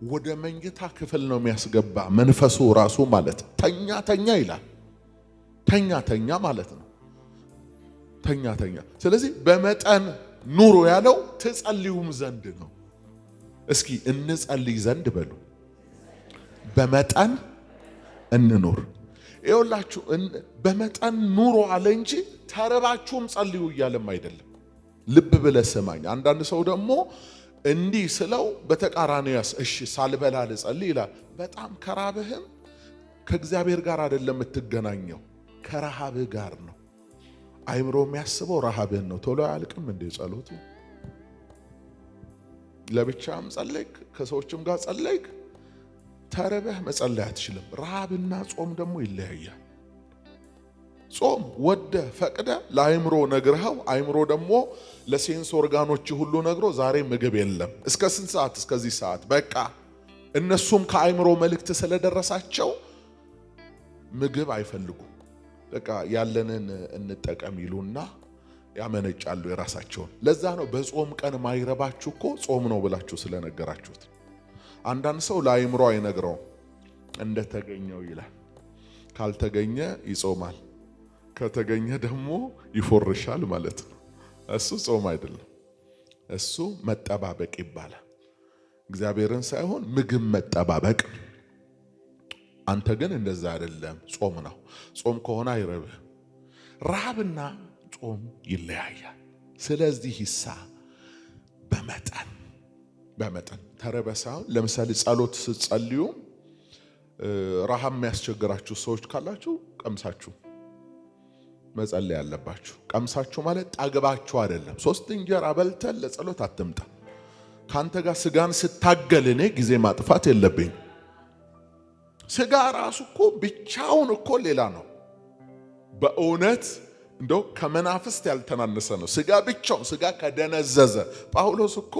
ወደ መኝታ ክፍል ነው የሚያስገባ። መንፈሱ ራሱ ማለት ተኛ ተኛ ይላል። ተኛ ተኛ ማለት ነው። ተኛ ተኛ። ስለዚህ በመጠን ኑሮ ያለው ትጸልዩም ዘንድ ነው። እስኪ እንጸልይ ዘንድ በሉ። በመጠን እንኑር። ይኸውላችሁ በመጠን ኑሮ አለ እንጂ ተርባችሁም ጸልዩ እያለም አይደለም። ልብ ብለህ ስማኝ። አንዳንድ ሰው ደግሞ እንዲህ ስለው በተቃራኒው እሺ ሳልበላ ልጸልይ ይላል። በጣም ከራብህም ከእግዚአብሔር ጋር አይደለም የምትገናኘው፣ ከረሃብህ ጋር ነው። አይምሮ የሚያስበው ረሃብህን ነው። ቶሎ አያልቅም እንደ ጸሎቱ። ለብቻም ጸለይክ ከሰዎችም ጋር ጸለይክ ተርበህ መጸለይ አትችልም። ረሃብና ጾም ደግሞ ይለያያል። ጾም ወደ ፈቅደ ለአይምሮ ነግረኸው፣ አይምሮ ደግሞ ለሴንስ ኦርጋኖች ሁሉ ነግሮ ዛሬ ምግብ የለም እስከ ስንት ሰዓት? እስከዚህ ሰዓት በቃ። እነሱም ከአይምሮ መልእክት ስለደረሳቸው ምግብ አይፈልጉም። በቃ ያለንን እንጠቀም ይሉና ያመነጫሉ የራሳቸውን። ለዛ ነው በጾም ቀን ማይረባችሁ እኮ ጾም ነው ብላችሁ ስለነገራችሁት። አንዳንድ ሰው ለአይምሮ አይነግረውም፣ እንደተገኘው ይላል። ካልተገኘ ይጾማል፣ ከተገኘ ደግሞ ይፎርሻል ማለት ነው። እሱ ጾም አይደለም፣ እሱ መጠባበቅ ይባላል። እግዚአብሔርን ሳይሆን ምግብ መጠባበቅ። አንተ ግን እንደዛ አይደለም፣ ጾም ነው። ጾም ከሆነ አይረብህ። ረሃብና ጾም ይለያያል። ስለዚህ ይሳ በመጠን ተረበሳውን። ለምሳሌ ጸሎት ስትጸልዩ ረሃብ የሚያስቸግራችሁ ሰዎች ካላችሁ ቀምሳችሁ መጸለይ ያለባችሁ። ቀምሳችሁ ማለት ጠግባችሁ አይደለም። 3 እንጀራ በልተን ለጸሎት አትምጣ። ካንተ ጋር ስጋን ስታገል እኔ ጊዜ ማጥፋት የለብኝ። ስጋ ራሱ እኮ ብቻውን እኮ ሌላ ነው። በእውነት እንደው ከመናፍስት ያልተናነሰ ነው ስጋ ብቻው። ስጋ ከደነዘዘ ጳውሎስ እኮ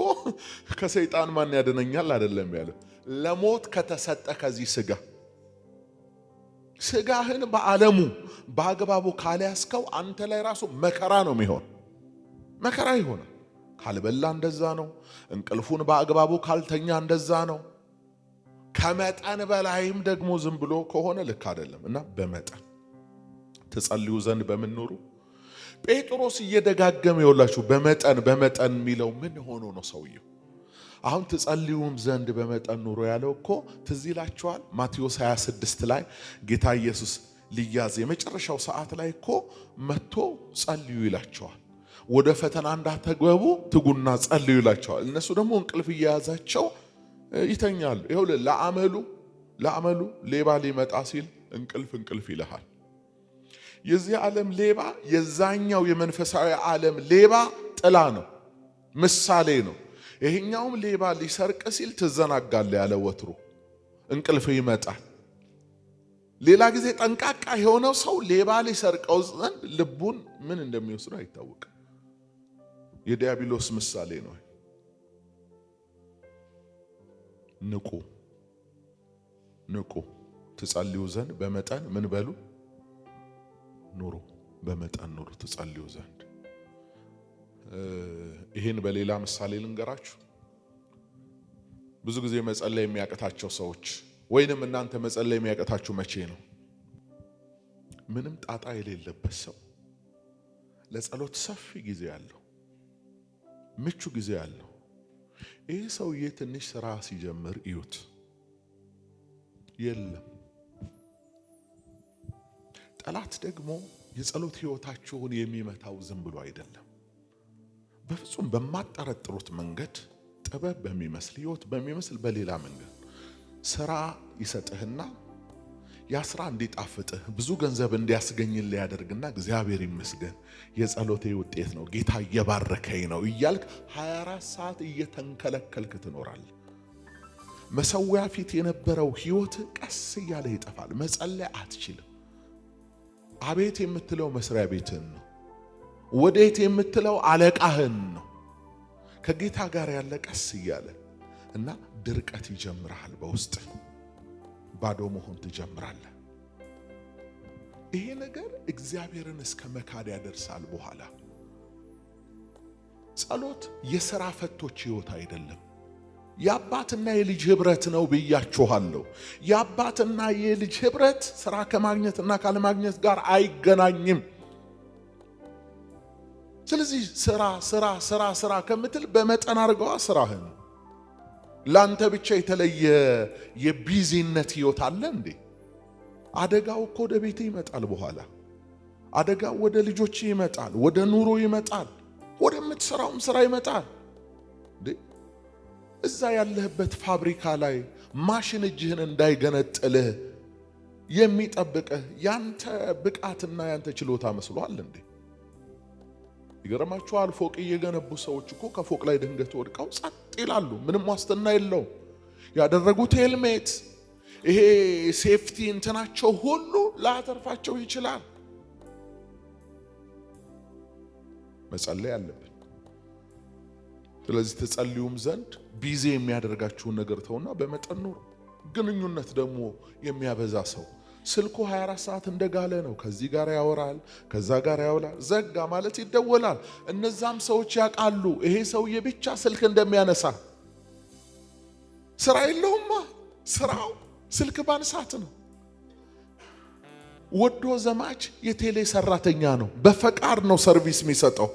ከሰይጣን ማን ያደነኛል አይደለም ያለ፣ ለሞት ከተሰጠ ከዚህ ስጋህን በዓለሙ በአግባቡ ካልያዝከው አንተ ላይ ራሱ መከራ ነው የሚሆን። መከራ ይሆናል። ካልበላ እንደዛ ነው። እንቅልፉን በአግባቡ ካልተኛ እንደዛ ነው። ከመጠን በላይም ደግሞ ዝም ብሎ ከሆነ ልክ አይደለም። እና በመጠን ትጸልዩ ዘንድ በምንኖሩ ጴጥሮስ እየደጋገመ ይወላችሁ በመጠን የሚለው ምን ሆኖ ነው ሰውየው? አሁን ትጸልዩም ዘንድ በመጠን ኑሮ ያለው እኮ ትዝ ይላችኋል። ማቴዎስ 26 ላይ ጌታ ኢየሱስ ሊያዝ የመጨረሻው ሰዓት ላይ እኮ መጥቶ ጸልዩ ይላቸዋል። ወደ ፈተና እንዳትገቡ ትጉና ጸልዩ ይላቸዋል። እነሱ ደግሞ እንቅልፍ እየያዛቸው ይተኛሉ። ይኸውልህ ለአመሉ ሌባ ሊመጣ ሲል እንቅልፍ ይልሃል። የዚህ ዓለም ሌባ የዛኛው የመንፈሳዊ ዓለም ሌባ ጥላ ነው፣ ምሳሌ ነው። ይሄኛውም ሌባ ሊሰርቅ ሲል ትዘናጋለህ ያለ ወትሮ እንቅልፍ ይመጣል። ሌላ ጊዜ ጠንቃቃ የሆነው ሰው ሌባ ሊሰርቀው ዘንድ ልቡን ምን እንደሚወስደው አይታወቅም። የዲያብሎስ ምሳሌ ነው። ንቁ ትጸልዩ ዘንድ በመጠን ምን በሉ ኑሩ፣ በመጠን ኑሩ ትጸልዩ ዘንድ። ይሄን በሌላ ምሳሌ ልንገራችሁ። ብዙ ጊዜ መጸለይ የሚያቀታቸው ሰዎች ወይንም እናንተ መጸለይ የሚያቀታችሁ መቼ ነው? ምንም ጣጣ የሌለበት ሰው ለጸሎት ሰፊ ጊዜ ያለው ምቹ ጊዜ ያለው ይሄ ሰውዬ ትንሽ ስራ ሲጀምር እዩት፣ የለም። ጠላት ደግሞ የጸሎት ህይወታችሁን የሚመታው ዝም ብሎ አይደለም። በፍጹም በማጠረጥሩት መንገድ ጥበብ በሚመስል ህይወት በሚመስል በሌላ መንገድ ስራ ይሰጥህና ያ ስራ እንዲጣፍጥህ ብዙ ገንዘብ እንዲያስገኝልህ ያደርግና እግዚአብሔር ይመስገን የጸሎቴ ውጤት ነው ጌታ እየባረከኝ ነው እያልክ 24 ሰዓት እየተንከለከልክ ትኖራለህ። መሰዊያ ፊት የነበረው ህይወት ቀስ እያለ ይጠፋል። መጸለይ አትችልም። አቤት የምትለው መስሪያ ቤትህን ነው። ወዴት የምትለው አለቃህን ነው። ከጌታ ጋር ያለ ቀስ እያለ እና ድርቀት ይጀምራል። በውስጥ ባዶ መሆን ትጀምራለህ። ይሄ ነገር እግዚአብሔርን እስከ መካድ ያደርሳል። በኋላ ጸሎት የሥራ ፈቶች ህይወት አይደለም። የአባትና የልጅ ህብረት ነው ብያችኋለሁ። የአባትና የልጅ ህብረት ስራ ከማግኘትና ካለማግኘት ጋር አይገናኝም። ስለዚህ ስራ ከምትል በመጠን አድርገዋ ስራህን። ላንተ ብቻ የተለየ የቢዚነት ህይወት አለ እንዴ? አደጋው እኮ ወደ ቤት ይመጣል። በኋላ አደጋው ወደ ልጆች ይመጣል፣ ወደ ኑሮ ይመጣል፣ ወደምትሰራውም ስራ ይመጣል። እንዴ እዛ ያለህበት ፋብሪካ ላይ ማሽን እጅህን እንዳይገነጥልህ የሚጠብቅህ ያንተ ብቃትና ያንተ ችሎታ መስሏል እንዴ? ይገርማችኋል። ፎቅ እየገነቡ ሰዎች እኮ ከፎቅ ላይ ድንገት ወድቀው ጸጥ ይላሉ። ምንም ዋስትና የለውም። ያደረጉት ሄልሜት ይሄ ሴፍቲ እንትናቸው ሁሉ ላተርፋቸው ይችላል። መጸለይ አለብን። ስለዚህ ተጸልዩም ዘንድ ቢዚ የሚያደርጋችሁን ነገር ተውና በመጠን ኑሩ። ግንኙነት ደግሞ የሚያበዛ ሰው ስልኩ 24 ሰዓት እንደጋለ ነው። ከዚህ ጋር ያወራል፣ ከዛ ጋር ያወራል። ዘጋ ማለት ይደወላል። እነዛም ሰዎች ያውቃሉ ይሄ ሰውዬ ብቻ ስልክ እንደሚያነሳ። ስራ የለውማ፣ ስራው ስልክ ባንሳት ነው። ወዶ ዘማች የቴሌ ሰራተኛ ነው። በፈቃድ ነው ሰርቪስ የሚሰጠው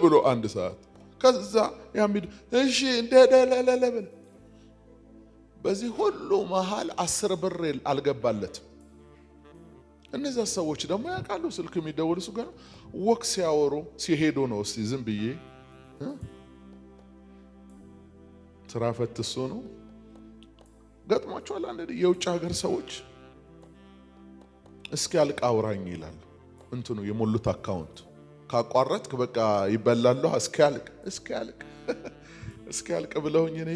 ብሎ 1 ሰዓት ከዛ ያሚድ እሺ እንደደለለለ በዚህ ሁሉ መሃል 10 ብር አልገባለትም። እነዛ ሰዎች ደግሞ ያውቃሉ ስልክ የሚደውሉ ሰው ጋር ወክ ሲያወሩ ሲሄዱ ነው። እስቲ ዝም ብዬ ስራ ፈትሶ ነው ገጥሟቸዋል። አንድ የውጭ ሀገር ሰዎች እስኪ ያልቅ አውራኝ ይላሉ። እንትኑ የሞሉት አካውንት ካቋረጥክ በቃ ይበላሉ። እስኪ ያልቅ ብለውኝ እኔ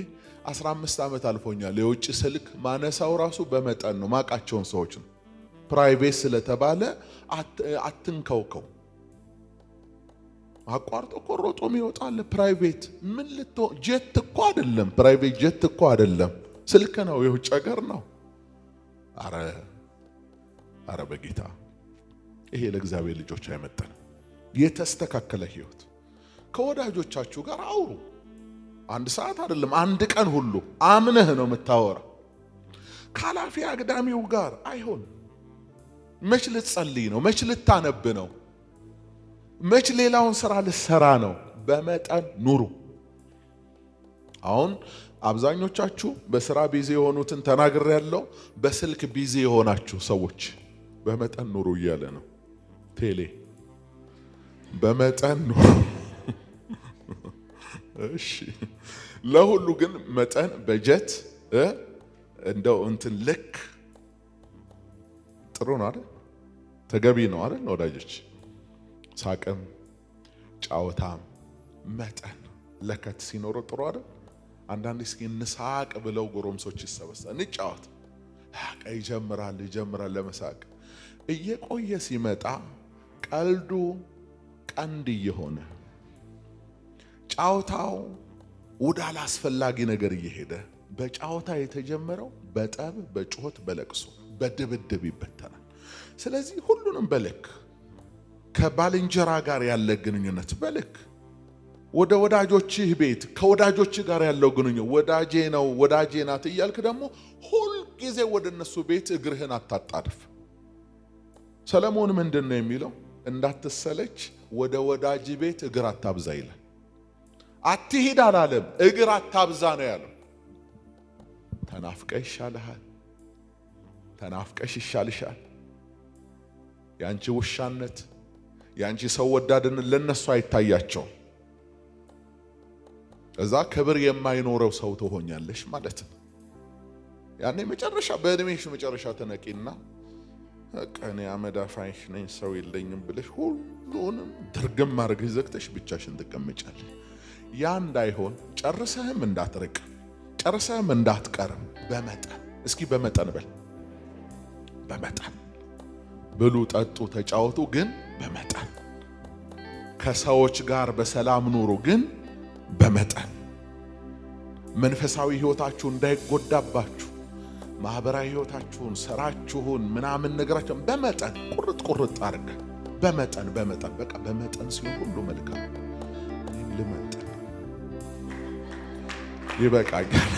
15 ዓመት አልፎኛል። የውጭ ስልክ ማነሳው ራሱ በመጠን ነው። ማቃቸውን ሰዎች ነው። ፕራይቬት ስለተባለ አትንከውከው። አቋርጦ ቆሮጦም ይወጣል። ፕራይቬት ምን ልትሆን? ጀት እኮ አይደለም፣ ፕራይቬት ጀት እኮ አይደለም፣ ስልክ ነው፣ የውጭ ሀገር ነው። አረ በጌታ ይሄ ለእግዚአብሔር ልጆች አይመጣም። የተስተካከለ ህይወት ከወዳጆቻችሁ ጋር አውሩ። 1 ሰዓት አይደለም 1 ቀን ሁሉ አምነህ ነው የምታወራ። ካላፊ አግዳሚው ጋር አይሆን። መች ልትጸልይ ነው? መች ልታነብ ነው? መች ሌላውን ስራ ልትሰራ ነው? በመጠን ኑሩ። አሁን አብዛኞቻችሁ በስራ ቢዚ የሆኑትን ተናግሬያለሁ። በስልክ ቢዚ የሆናችሁ ሰዎች በመጠን ኑሩ እያለ ነው ቴሌ። በመጠን ኑሩ። እሺ ለሁሉ ግን መጠን በጀት እንደው እንትን ልክ ጥሩ ነው አይደል? ተገቢ ነው አይደል? ወዳጆች ሳቅም ጫወታም መጠን ለከት ሲኖረው ጥሩ አይደል? አንዳንድ እስኪ እንሳቅ ብለው ጎረምሶች ይሰበሰባሉ። እንጫወት ይጀምራል ለመሳቅ። እየቆየ ሲመጣ ቀንድ እየሆነ ጫወታው ወደ አላስፈላጊ ነገር እየሄደ በጫወታ የተጀመረው በጠብ በጩኸት በለቅሶ በድብድብ ይበተናል። ስለዚህ ሁሉንም በልክ ከባልንጀራ ጋር ያለ ግንኙነት በልክ ወደ ወዳጆችህ ቤት ከወዳጆችህ ጋር ያለው ግንኙነት ወዳጄ ነው ወዳጄ ናት እያልክ ደግሞ ሁሉ ጊዜ ወደ እነሱ ቤት እግርህን አታጣድፍ። ሰለሞን ምንድነው የሚለው? እንዳትሰለች ወደ ወዳጅ ቤት እግር አታብዛ ይላል። አትሂድ አላለም፣ እግር አታብዛ ነው ያለው። ተናፍቀሽ ይሻልሃል፣ ተናፍቀሽ ይሻልሻል። ያንቺ ውሻነት ያንቺ ሰው ወዳድነት ለነሱ አይታያቸው። እዛ ክብር የማይኖረው ሰው ትሆኛለሽ ማለት ነው። ያኔ መጨረሻ በእድሜሽ መጨረሻ ተነቂና ቀኔ አመዳፋይሽ ነኝ ሰው የለኝም ብለሽ ሁሉንም ድርግም አድርገሽ ዘግተሽ ብቻሽን ትቀመጫለሽ። ያ እንዳይሆን ጨርሰህም እንዳትርቅ ጨርሰህም እንዳትቀርም በመጠን እስኪ በመጠን በል በመጠን ብሉ ጠጡ ተጫወቱ፣ ግን በመጠን ከሰዎች ጋር በሰላም ኑሩ፣ ግን በመጠን መንፈሳዊ ህይወታችሁ እንዳይጎዳባችሁ ማህበራዊ ህይወታችሁን ስራችሁን ምናምን ነገራችሁን በመጠን ቁርጥ አድርገ በመጠን በቃ በመጠን ሲሆን ሁሉ መልካም። ልመጠን ይበቃኛል።